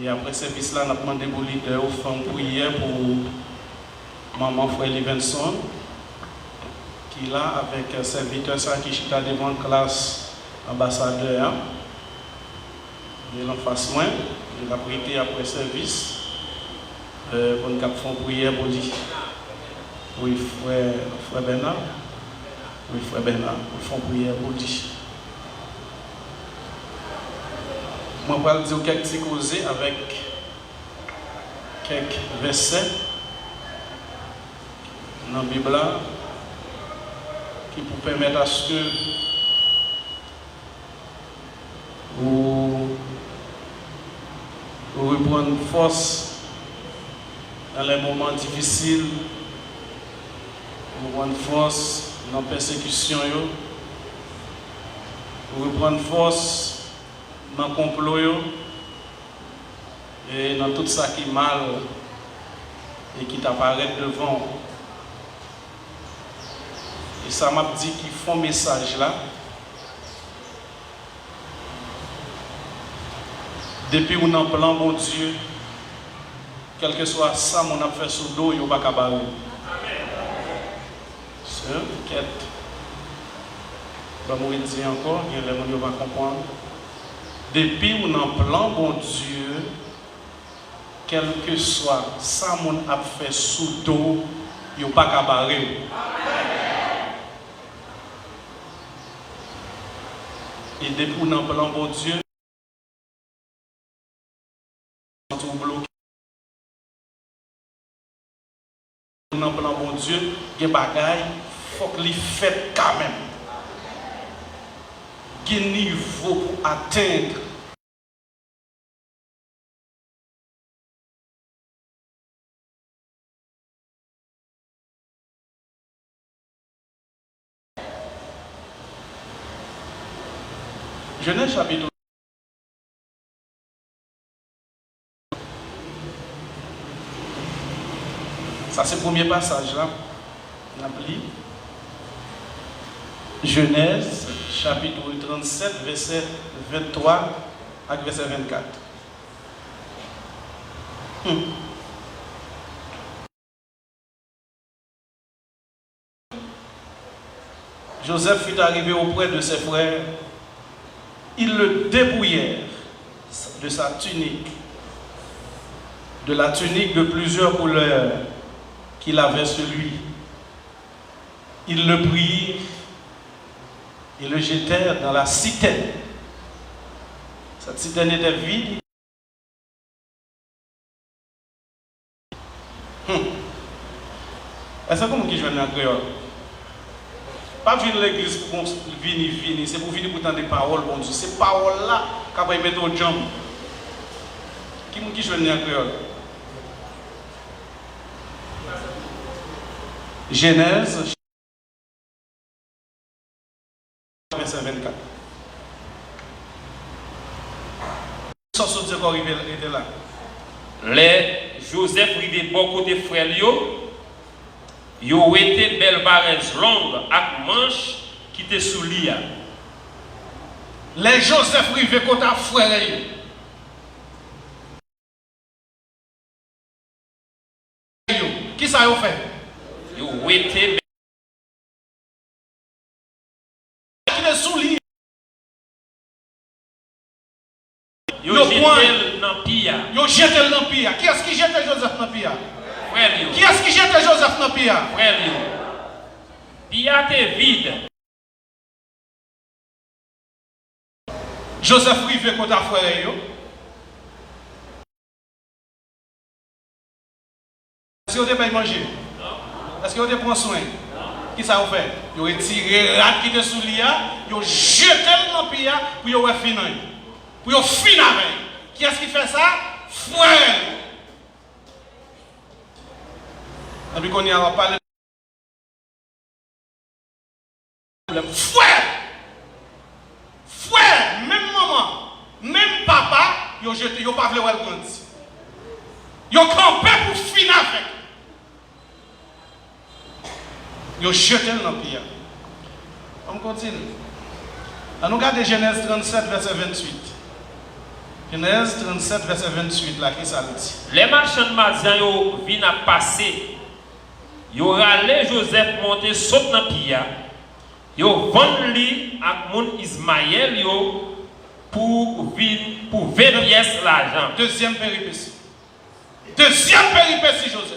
Et après ce service-là, on a demandé pour leader au fond prière pour maman frère Livingston, qui est là avec serviteur qui est devant la classe ambassadeur. De l'enfance moins, de la prière après service, pour nous faire prière pour lui. Oui, frère Bernard. Oui, frère Bernard, nous faisons prière pour lui. Je vais dire quelques petites choses avec quelques versets dans la Bible qui vous permettent à ce que vous reprendre force dans les moments difficiles, vous reprendre force dans la persécution, vous reprendre force dans le complot et dans tout ça qui est mal et qui t'apparaît devant. Et ça m'a dit qu'ils font message là. Depuis qu'on en plan, bon Dieu, quel que soit ça, mon a fait sous l'eau, il n'y a pas qu'à barrer. C'est une quête. Je vais dire encore, il y a des gens qui vont comprendre. Depuis qu'on en plan, bon Dieu, quel que soit ça, mon a fait sous l'eau, il n'y a pas qu'à barrer. Et depuis qu'on en plan, bon Dieu, dans le plan bon Dieu, il y a des bagailles, il faut que les faites quand même. quel niveau pour atteindre Genèse chapitre. Ça c'est le premier passage là. On a pris. Genèse chapitre 37 verset 23 à verset 24. Joseph fut arrivé auprès de ses frères. Ils le dépouillèrent de sa tunique, de la tunique de plusieurs couleurs qu'il avait sur lui. Ils le prirent et le jetèrent dans la citerne. Cette citerne était vide. Est-ce que vous qui jouez en créole? Pas venir à l'église pour venir, c'est pour venir pour entendre des paroles, bon Dieu. Ces paroles-là, quand vous mettez au jambes, qui joue en créole? Genèse, verset 24. Sans se dire qu'on était là. Les Joseph rivé bon côté frère yo été belle barège longue avec manche qui était sous lia. Les Joseph rivé côté frère qui ça yo fait? Yo été qui est sous lia. Yo jeté dans pia. Yo jeté dans pia. Qui est-ce qui jette Joseph dans pia? Frère yo. Qui est-ce qui jette Joseph dans pia? Frère yo. Pia était vide. Joseph rivé côté frère yo. Est-ce que vous avez mangé? Non. Est-ce que vous avez pris soin? Non. Qui ça vous fait? Vous avez tiré rat qui était sous l'IA, vous avez jeté dans pia pour vous finir. Pour vous finir avec. Qui est-ce qui fait ça? Frère. Et puis qu'on y a parlé. Frère! Frère! Même maman, même papa, ils ont jeté, ils n'ont pas voulu le grandir. Ils ont campé pour finir avec. Ils ont jeté dans le pied. On continue. On regarde Genèse 37, verset 28. Genèse 37, verset 28, là, qui ça dit? Les marchands de Madian viennent à passer. Ils ont râlé Joseph monter saute dans le pied. Ils ont vendu à mon Ismaël pour 20 pièces l'argent. Deuxième péripétie. Deuxième péripétie, Joseph.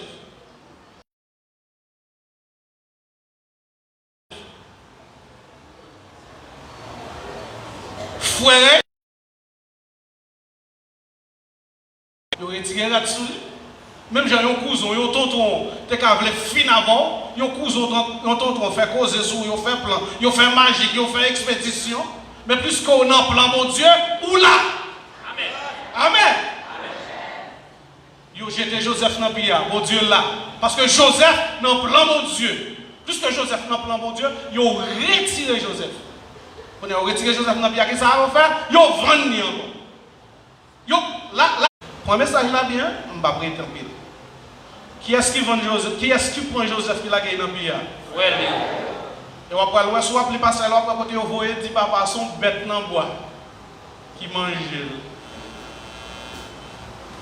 Frère. Ils ont retiré là-dessus. Même j'ai un cousin, un tonton, tu as voulu fin avant, un cousin, un tonton fait causer sur, ils fait plan, ils fait magique, ils fait expédition. Mais plus qu'on a plan, mon Dieu, ou là. Amen. Amen. Ils ont jeté Joseph dans le pied, mon Dieu là. Parce que Joseph n'a plan, mon Dieu. Plus que Joseph n'a plan, mon Dieu, ils ont retiré Joseph. On a retiré Joseph dans le pied, qu'est-ce que ça va faire? Ils ont vendu encore. Là, pour un message là bien, on va prêter un peu. Qui est-ce qui vend Joseph? Qui est-ce qui prend Joseph qui l'a gagné dans le pays? Ouais, et on va aller soit plus passer là, on va côté vous dit papa son bête dans bois qui mange.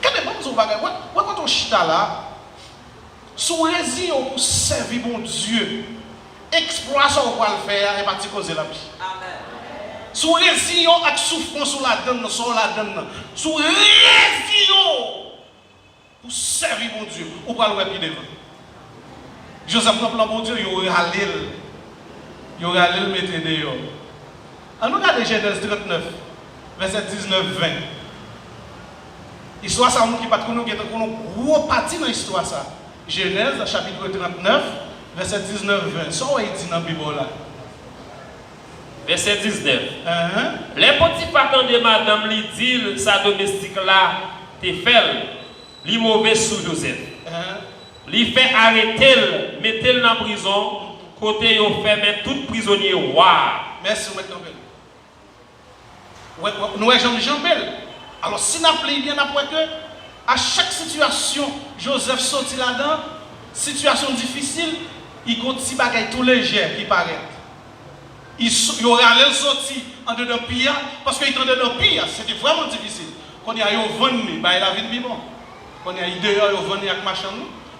Quand les bonnes bagages, quand on chita là, sous résilience pour servir mon Dieu, exploration on va le faire et partir causer la vie. Amen. Sous résilience avec souffrance sur la donne, sur la donne, sous résilience pour servir mon Dieu, ou pas le voir devant. Joseph n'a pas mon Dieu, il aura allé le mettre dehors. On regarde Genèse 39, verset 19-20. L'histoire, ça qui pas nous qui est une gros partie dans l'histoire ça. Genèse chapitre 39, verset 19-20. Ça on dit dans la Bible là. Verset 19. Les petits patins de madame lui dit sa domestique là, t'es fait, li mauvais sous Joseph. Li fait arrêter, mettez-le dans la prison, côté yo fait mettre tout prisonnier roi. Merci, M. Campbell. Nous sommes Jean Bell. Alors, si nous appelons bien après que, à chaque situation, Joseph sortit là-dedans, situation difficile, il continue à bagaille tout léger qui paraît. Il aura sorti en dedans pire, parce qu'il était en dedans pire, c'était vraiment difficile. Quand il y a eu vendu, il a vu bon. Quand il y a eu dehors, il a vendu avec machin,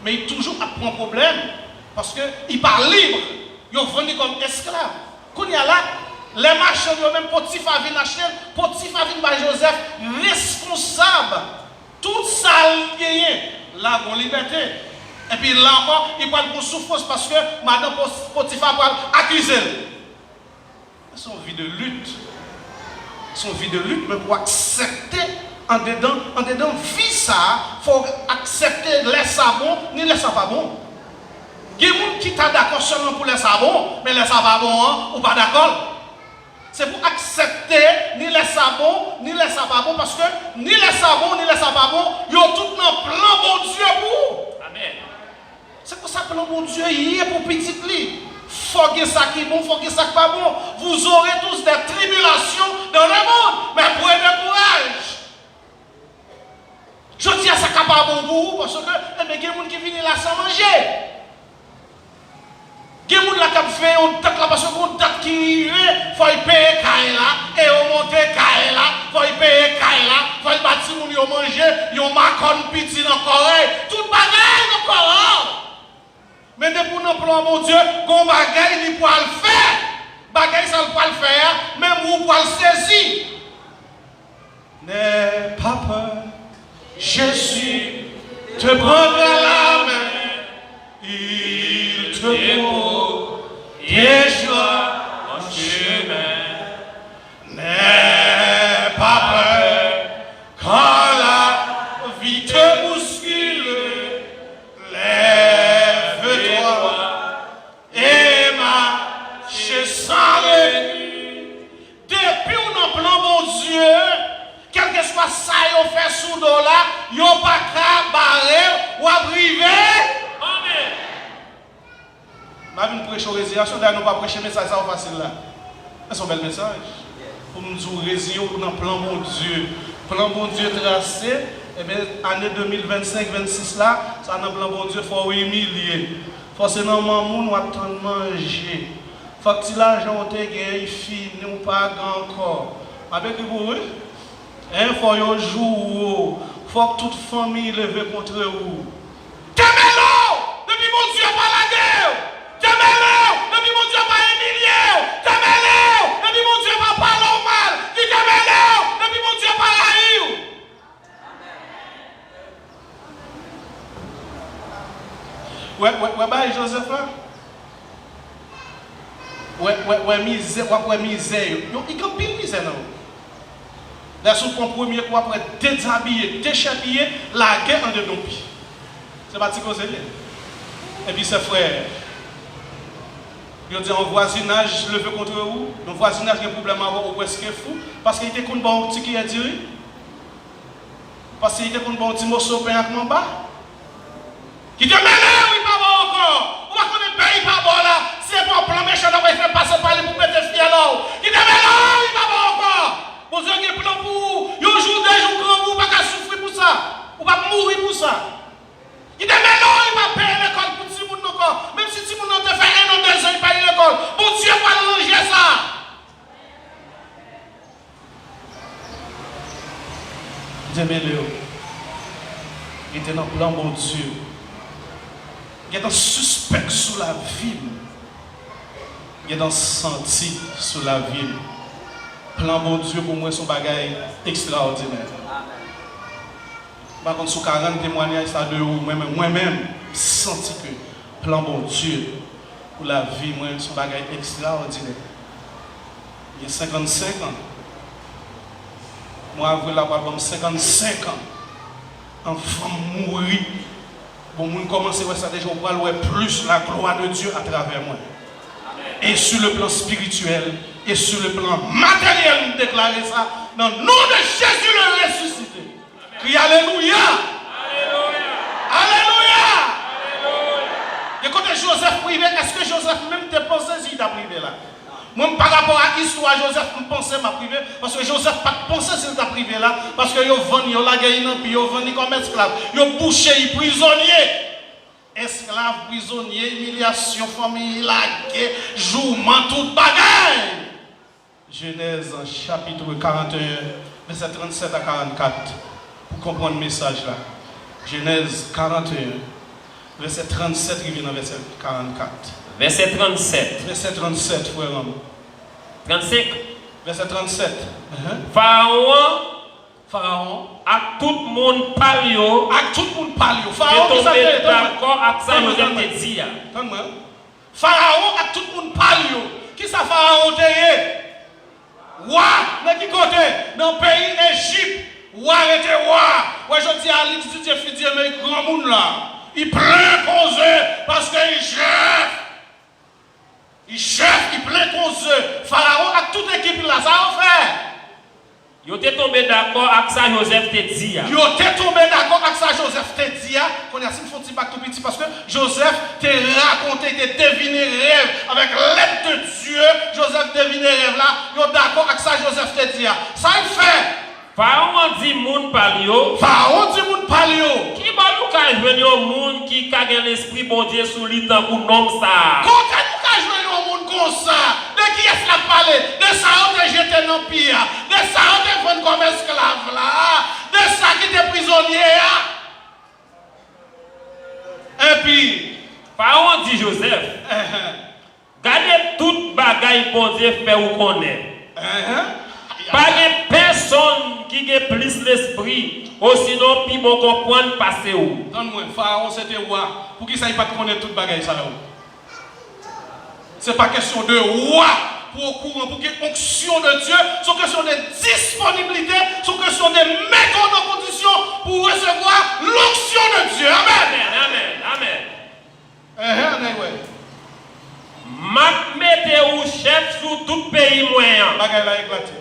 mais il toujours a un problème, parce qu'il parle libre, il a vendu comme esclave. Quand il y a là, les marchands, même Potiphar vient acheter, Potiphar vient par Joseph, responsable, tout ça gagné, là, pour liberté. Et puis là encore, il parle pour souffrance parce que madame Potiphar va accuser. Son vie de lutte. Son vie de lutte, mais pour accepter en dedans vie ça, il faut accepter les savons, ni les savons pas bon. Il y a des gens qui sont d'accord seulement pour les savons, mais les savons pas bon, hein, ou pas d'accord. C'est pour accepter ni les savons, ni les savons, parce que ni les savons, ni les savons, ils ont tout un plan bon Dieu pour. Amen. C'est pour ça que le bon Dieu y est pour petit lit. Faut que ça qui est bon, faut que ça qui n'est pas bon. Vous aurez tous des tribulations dans le monde, mais prenez courage. Je dis à ça qui n'est pas bon pour vous, parce que il y a des gens qui viennent là sans manger. Il y a des gens qui fait une date là parce qu'on date qui arrive, il faut payer Kaila, et on monte Kaila, il faut payer Kaila, il faut bâtir mon yo manger, yo macon petit dans l'oreille, tout bagaille dans l'oreille. Mais depuis nous plan mon Dieu, qu'on bagaille il peut le faire. Bagaille ça peut le faire, même vous pouvez le saisir. N'aie pas peur, Jésus te prendra la main. Il te protégera en chemin. N'aie pas peur quand la vie te bouscule. Lève-toi et marche sans retenue. Depuis on en plan mon Dieu, quel que soit ça qu'on fait sous dos là, il n'y a pas qu'à barrer ou à briver. Amen. Je vais prêcher aux résiliation, d'ailleurs, nous ne pas prêcher message ça facile là. C'est un bel message. Pour nous dire résiliation dans le plan bon Dieu. Plan bon Dieu tracé, et bien, année 2025-26 là, ça dans le plan bon Dieu, il faut humilier. Forcément, maman, nous attendons manger. Il faut que l'argent te gagne, fini ou pas encore. Avec le bruit, il faut que jouer. Il faut que toute famille lève contre vous. Temez-le! Depuis mon Dieu, pas la guerre! Temez-le! Depuis mon Dieu, pas humilié! Temez-le! Depuis mon Dieu, pas parler mal! Temez-le! Depuis mon Dieu, pas haïr! Ouais, Joseph, ouais, misère. Il y a pile misère, non? Là, sous ton premier coup, après déshabiller, déchabiller, la guerre en dedans. C'est pas ce que c'est. Et puis, ses frères, ils dit un voisinage levé contre vous, un voisinage qui a un problème à voir ou est-ce qu'il est fou, parce qu'il était contre un petit qui a dit, parce qu'il était contre un petit morceau de pain avec mon bas. Qui te mêle, oui, pas bon encore. On va connaître le pays pas bon là. C'est pour un plan méchant, on va faire passer par les pour mettre le fiel là. Qui te mêle, oui, pas bon encore. Bon Dieu, il y a un plan pour vous. Il y a un jour, des jours, grand vous, pas qu'à souffrir pour ça. Ou pas mourir pour ça. Qui te mêle, il va payer l'école pour tout le monde encore. Même si tout le monde te fait 1 an, 2 ans, il paye l'école. Bon Dieu, va ranger ça. Dieu mêle. Il était dans le plan, bon Dieu. Il y a un suspect sous la ville. Il y a un senti sous la ville. Plan bon Dieu pour moi, son bagage extraordinaire. Par contre, sous 40 témoignages, ça de moi-même, senti que plan bon Dieu pour la vie, moi, son bagage extraordinaire. Il y a 55 ans. Moi, avril, la parole, 55 ans. Enfant mourir. Bon, nous commençons à ça déjà, on va plus la gloire de Dieu à travers moi. Et sur le plan spirituel, Et sur le plan matériel, nous déclarons ça dans le nom de Jésus le ressuscité. Crie Alléluia. Alléluia. Et quand Joseph privé, est-ce que Joseph même te pensé s'il t'a privé là? Moi, par rapport à l'histoire, Joseph me pensait m'a privé, parce que Joseph pas pensé s'il t'a privé là, parce que il vendu, il a gagné, puis il vendu comme esclave, il a bouché, il prisonnier. Esclave, prisonnier, humiliation, famille, lagué, jouement, toute bagaille. Genèse chapitre 41, verset 37 à 44, pour comprendre le message là. Genèse 41, verset 37, qui vient dans verset 44. Verset 37. Verset 37, frère. 35. Verset 37. Pharaon, à tout le monde parle. À tout le monde parle. Pharaon, qui est d'accord avec ça, Joseph te dit. Pharaon, à tout le monde parle. Qui ça Pharaon te dit? Roi, dans qui côté? Dans le pays Égypte. Roi était roi. Ouais, je dis à l'institut Fidji, mais grand monde là. Il prend cause parce qu'il est chef. Il chef, il plaît cause. Pharaon a toute l'équipe là, ça en fait. Yo t'es tombé d'accord avec ça, Joseph te dit. Yo t'es tombé d'accord avec ça, Joseph te dit. Qu'on a si font tout petit parce que Joseph t'a raconté, t'a deviné rêve avec l'aide de Dieu. Joseph deviné rêve là. Yo d'accord avec ça, Joseph te dit. Ça il fait. Pharaon dit moun palio. Pharaon dit moun palio. Qui va nous ka jouer au monde qui a l'esprit bon Dieu sous lui tant pour nom ça. Quand nous ka jouer au monde comme ça, de qui est-ce la parlé? De ça on te jeté dans pire, de ça on te vendu comme esclave là, de ça qui était prisonnier. Et puis Pharaon dit Joseph. Gardez toute bagaille bon Dieu fait ou connaît. Pas de personne qui a plus l'esprit, ou sinon, puis bon comprendre passer où. Donne-moi, Pharaon c'était roi. Pour qui ça ne pas connaître toute bagaille ça? Ce n'est pas question de roi pour courant, pour qu'il y ait onction de Dieu, c'est question de disponibilité, c'est question de mettre en condition pour recevoir l'onction de Dieu. Amen. Amen. Ma mettez ou chef sur tout pays moyen. Bagaille là éclaté.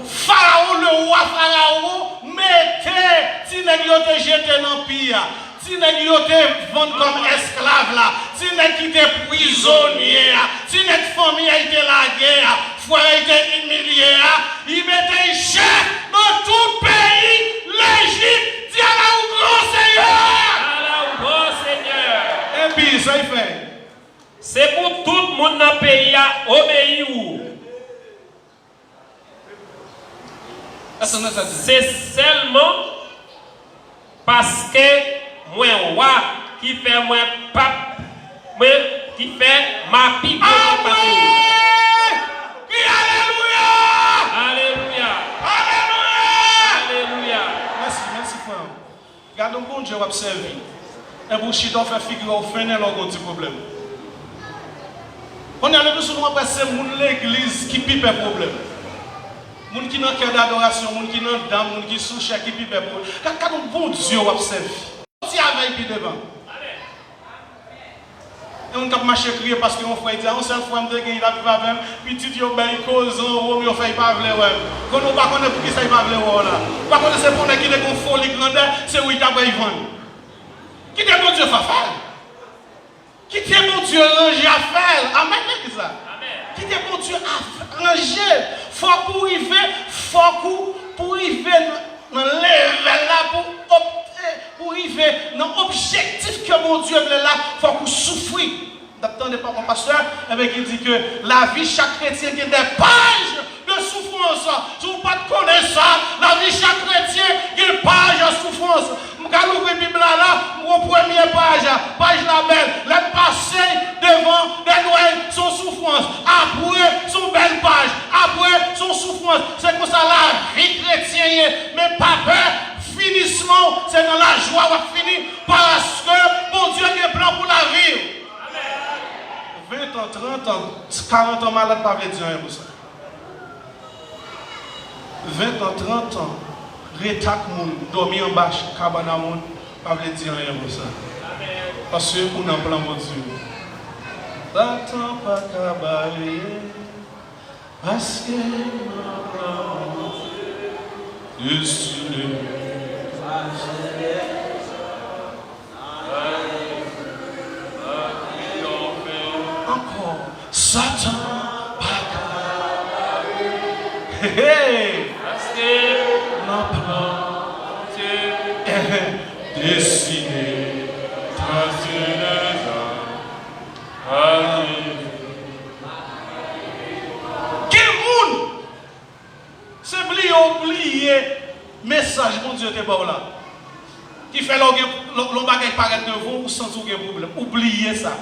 Pharaon, le roi Pharaon, mettez, si vous avez jeté dans le pire, si vous avez vendu comme esclave là, si vous avez été prisonnier, si votre famille a été laguée, foi a été humiliée, il mettait chef dans tout le pays, l'Égypte, dit Allah au grand Seigneur. Allah au grand Seigneur. Et puis ça il fait. C'est pour tout le monde dans le pays à obéir. C'est seulement parce que moi roi qui fait moi pape, moi qui fait ma pique. Alléluia. Merci frère. Gardons bon Dieu observer. Et pour chito faire figure au fin de petit problème. On a le plus souvent passer l'église qui pipe un problème. Moun qui n'a cœur d'adoration, moun qui n'a dame, moun qui sous chaque qui pipe pour. Quand on bon Dieu observe. Si avec puis devant. Et on cap marcher crier parce qu'on frère dit on seul frère de gagner la pas même petit yo ben cause on yo fait pas vle ouais. Quand on pas connaît pour qui ça pas vle ouais là. Pas connaît c'est pour qui est gon folie grandeur, c'est où il t'a pas vendre. Qui est bon Dieu fafal. Qui est bon Dieu ranger à faire. Amen c'est ça. Qui est bon Dieu à ranger. Faut pour arriver dans le level là pour arriver dans l'objectif que mon Dieu veut là, faut qu'on souffre. N'attendez pas mon pasteur, il dit que la vie chaque chrétien a des pages de souffrance. Si vous ne connaissez pas ça, la vie chaque chrétien a des pages de souffrance. Je vais ouvrir la Bible là, mon première page la belle, le passé devant des noyaux, son souffrance. Après, son belle page. Après, son souffrance. C'est comme ça la vie chrétienne, mais pas peur. Finissement, c'est dans la joie qu'on finit parce que mon Dieu a un plan pour la vie. 20 ans, 30 ans, 40 ans malade, pas dire rien pour ça. 20 ans, 30 ans, rétac moun, dormir en bas, cabana moun, pas dire rien pour ça. Parce que on a un plan pour Dieu. Satan pas cabaret, parce que décidé. Encore, Satan pas cabaret, parce que mon plan est décidé. Quel monde c'est oublier message mon Dieu t'es pas là qui fait l'on bagaille paraître devant ou sans aucun problème. Oubliez ça.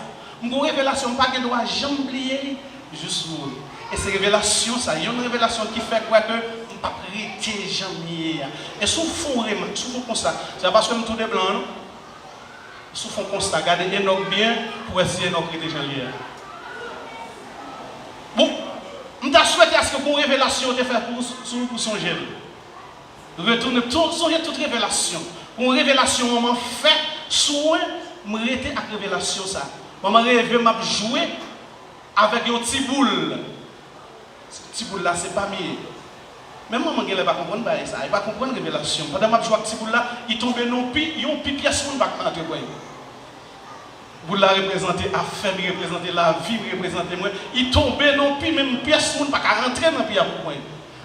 Une révélation pas que doit jamais oublier juste nous. Et ces révélations ça, il y a une révélation qui fait quoi que on pas prêter jamais. Et sous fond comme ça. C'est parce que nous tous des blancs non? Sous fond constat, regardez Enoch bien pour essayer Enoch prêter janvier. Bon, je souhaite à ce que pour révélation te fait pour son gel. Retourner toute révélation. Pour révélation, on m'a fait soin, me rester à révélation ça. On m'a rêvé, m'a joué avec un petit boule. Ce petit boule là, c'est pas mieux. Même maman ne va pas comprendre ça, il va comprendre la révélation. Pendant que je joue avec ce boule là, il tombe non pi, il y a une pièce qui va rentrer pour lui. Boule là représente affaire, il représente la vie, il représente moi. Il tombe non pi, même pièce qui va rentrer dans le pied pour moi.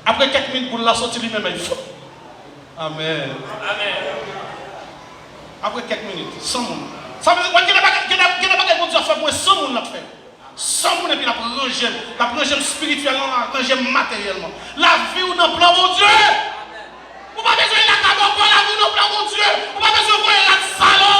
Après quelques minutes, boule là sorti lui-même, il faut. Amen. Amen. Après quelques minutes, 100 monde. Ça veut dire qu'il n'y a pas de Dieu à faire pour 100 monde l'a fait. 100 monde et puis la prendre spirituellement, la prendre matériellement. La vie ou dans le plan mon Dieu. Vous n'avez pas besoin de la cabane, la vie ou dans le plan mon Dieu. Vous n'avez pas besoin de la salon,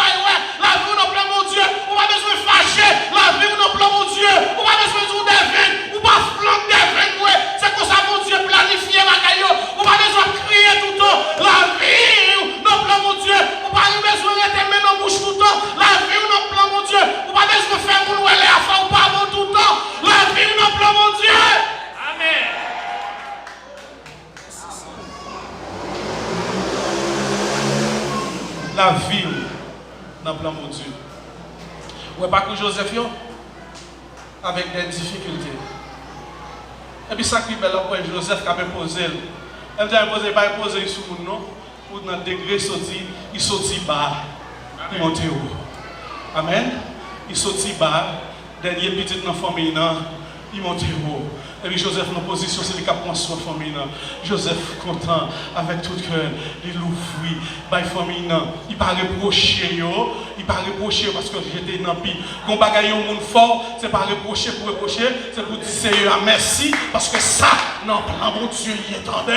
la vie ou dans le plan mon Dieu. Vous n'avez pas besoin de fâcher, la vie ou dans le plan mon Dieu. Vous n'avez pas besoin de des veines, vous n'avez pas besoin de des veines, c'est comme ça mon Dieu planifié ma caillou. Vous n'avez pas besoin de crier tout le temps, la vie ou dans le plan mon Dieu. Vous n'avez pas besoin de mettre mes dans la bouche tout le temps, la vie ou dans le plan mon Dieu. Vous n'avez pas besoin de faire mon ouelle à faire ou pas bon tout le temps, la vie ou dans le plan mon Dieu. Amen. La vie dans le plan mon Dieu. Ouais, pas que Joseph avec des difficultés. Et puis ça qui est belle après Joseph qui a posé. Elle a posé, pas posé sur nous non. Pour dans degré sorti, il sortit bas, il monte haut. Amen. Il sortit bas, dernier petit dans la famille il monte haut. Et puis Joseph dans position, c'est lui qui prend soin de la famille. Joseph content, avec tout cœur, il l'ouvrit, la famille, il pas reproché, il pas reproché parce que j'étais dans le pays. Quand on bagaille au monde fort, c'est pas reprocher pour reprocher, c'est pour dire Seigneur merci, parce que ça, non, mon Dieu, il attendait,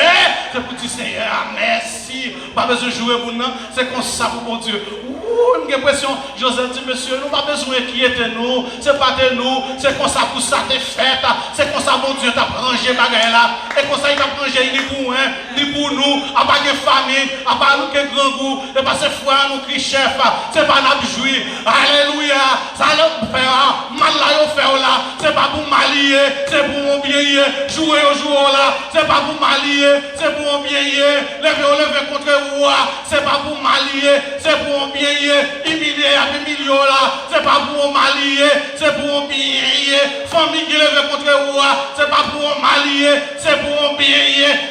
c'est pour dire Seigneur merci, pas besoin de jouer pour nous, c'est comme ça pour mon Dieu. Ouh, j'ai l'impression, Joseph dit, monsieur, nous pas besoin d'inquiéter nous, c'est pas de nous, c'est comme ça pour ça t'es fait, c'est comme ça mon Dieu t'a rangé bagaille là, et comme ça il t'a rangé ni pour un, ni pour nous, à part de famille, à part nous qui grand goût, et pas ces fois nous qui chef, c'est pas nous jouir, alléluia, ça le faire, mal là au faire là, c'est pas pour m'allier, c'est pour mon bien jouer au jour là, c'est pas pour m'allier, c'est pour mon bien lever contre le roi, c'est pas pour m'allier, c'est pour mon bien humilier à des millions là, c'est pas pour mon m'allier, c'est pour mon bien famille qui lève contre le roi, c'est pas pour mon m'allier, c'est pour mon bien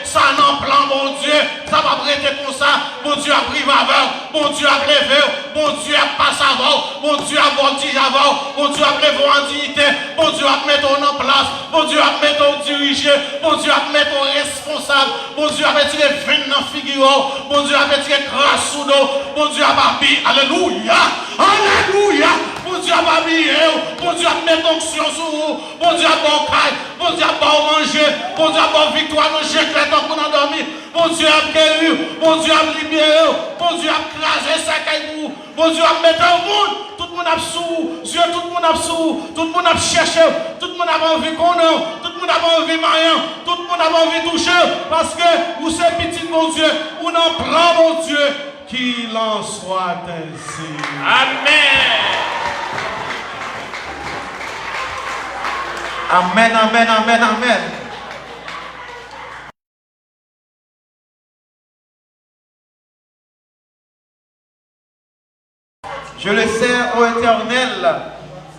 ça n'en plan mon Dieu, ça va prêter comme ça, mon Dieu a pris avant, mon Dieu a levé, mon Dieu a passé avant, mon Dieu a voltigé avant, mon Dieu a levé en dignité, mon Dieu a mettre en place, mon Dieu a mettre en dirigé, mon Dieu a mettre en responsable, mon Dieu a retiré 20 dans figure, mon Dieu a retiré grâce sous nous, mon Dieu a babillé, alléluia, alléluia, mon Dieu a babillé, mon Dieu a mettre onction sur vous, mon Dieu a bon caille, mon Dieu a bon manger, mon Dieu a bon victoire, mon Dieu a tant qu'on a dormi, mon Dieu a guéri, mon Dieu a libéré, mon Dieu a crasé sa caille, mon Dieu a mis au monde, tout le monde a sous, Dieu, tout le monde a sous, tout le monde a cherché, tout le monde a envie qu'on a, tout le monde a envie marier, tout le monde a envie toucher, parce que vous c'est petit mon Dieu, vous n'en plan mon Dieu, qu'il en soit ainsi. Amen. Amen, amen, amen, amen. Je le sais, ô Éternel,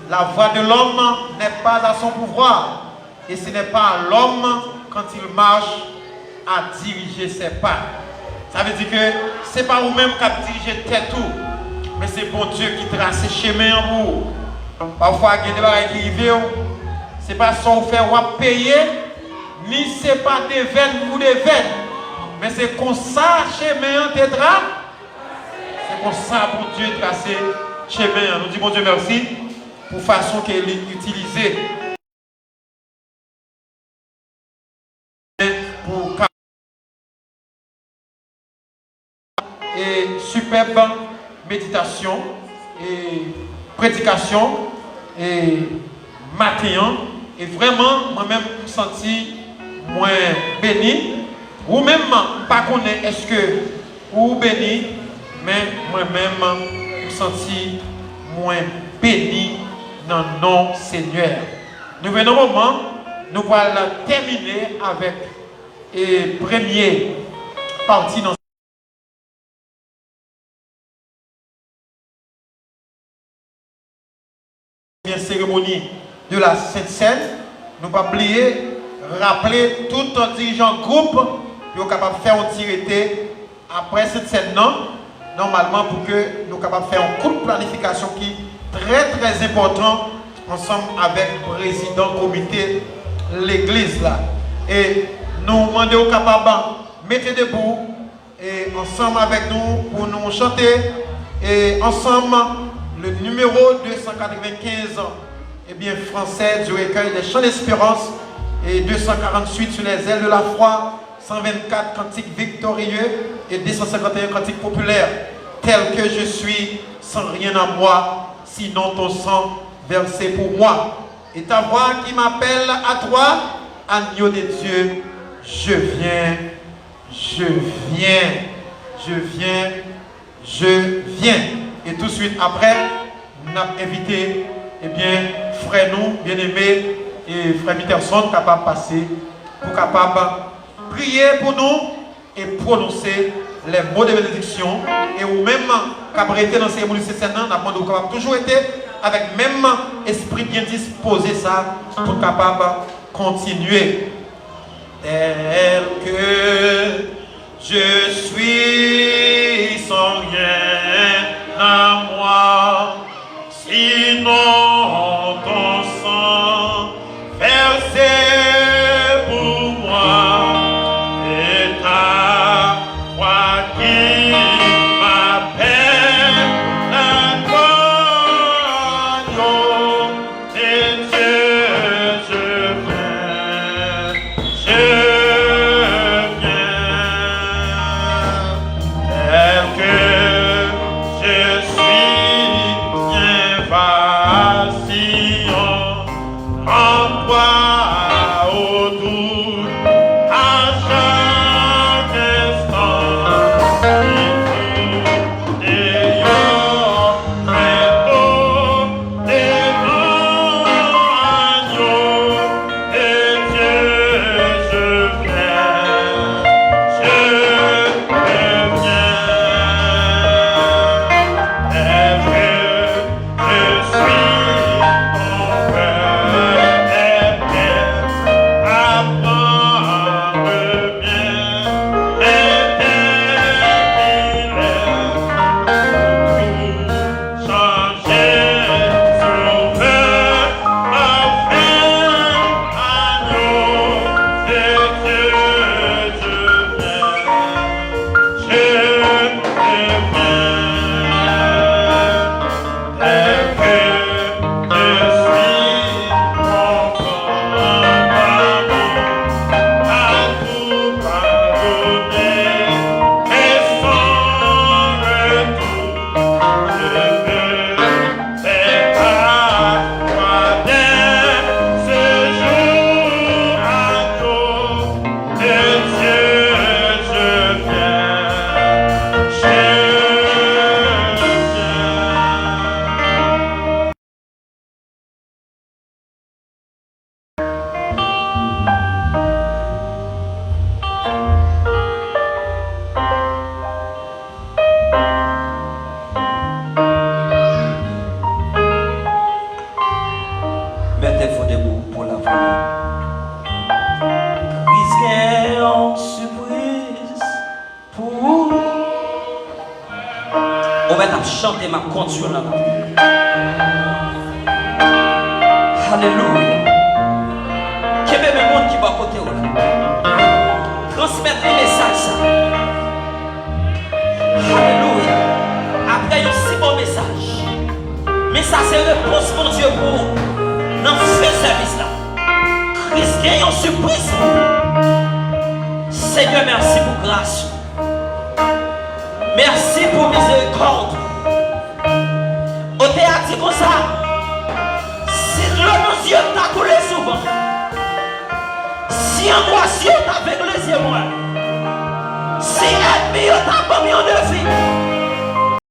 La voix de l'homme n'est pas à son pouvoir. Et ce n'est pas à l'homme, quand il marche, à diriger ses pas. Ça veut dire que ce n'est pas vous-même qui dirigez tout, mais c'est bon Dieu qui trace le chemin en vous. Parfois, il y a des choses qui arrivent, ce n'est pas ça vous fait payer, ni ce n'est pas des veines ou des veines, mais c'est comme ça le chemin te trace. C'est comme ça pour Dieu tracer le chemin. Nous disons bon Dieu merci pour la façon qu'il est utilisée. Pour et superbe méditation et prédication et matin et vraiment moi-même je me senti moins béni ou même pas connaître est-ce que ou béni mais moi-même je me senti moins béni dans le nom Seigneur. Nous venons au moment nous allons terminer avec la première partie dans la cérémonie de la Sainte Seine. Nous ne pas oublier, rappeler tout un dirigeant groupe qui est capable de faire un tiré après cette scène normalement pour que nous soyons capables de faire un coup de planification qui est très important ensemble avec le président du comité l'église là. Et nous demandons aux capables de mettre debout et ensemble avec nous pour nous chanter et ensemble le numéro 295 eh bien, français du recueil des chants d'espérance et 248 sur les ailes de la foi, 124 cantiques victorieux et 251 cantiques populaires. Tel que je suis, sans rien à moi, sinon ton sang versé pour moi. Et ta voix qui m'appelle à toi, agneau de Dieu, je viens, je viens, je viens, je viens. Et tout de suite après, nous avons invité eh bien, frère nous, bien-aimés, et frère Mitterson, capable de passer, pour capable prier pour nous et prononcer les mots de bénédiction. Et ou même, capable été dans la cérémonie de Saint-Saint, nous avons capable toujours été avec même esprit bien disposé ça, pour capable continuer. Tel que je suis sans rien à moi, sinon ton sang versé pour moi, et ta voix qui m'appelle l'agneau de Dieu, je viens, tel que je suis bien vacillant en toi, ô doux, à chaque instant, ayant très devant agneau de Dieu, je viens, tel que je suis, mon cœur est plein, apprendre bien, changer, sauveur, enfin, agneau de Dieu, je viens, tel que chanter, m'a conduire là. Alléluia. Quel est le monde qui va côté où? Transmettre les messages. Alléluia. Après, il y a un si bon message. Mais ça, c'est réponse pour Dieu pour dans ce service là. Christ gagne en surprise. Seigneur, merci pour grâce. Merci pour miséricorde. Au théâtre, c'est comme ça. Si nos yeux t'a coulé souvent, si angoisse t'a avec les yeux, moi, si ennemi t'a pas mis en vie,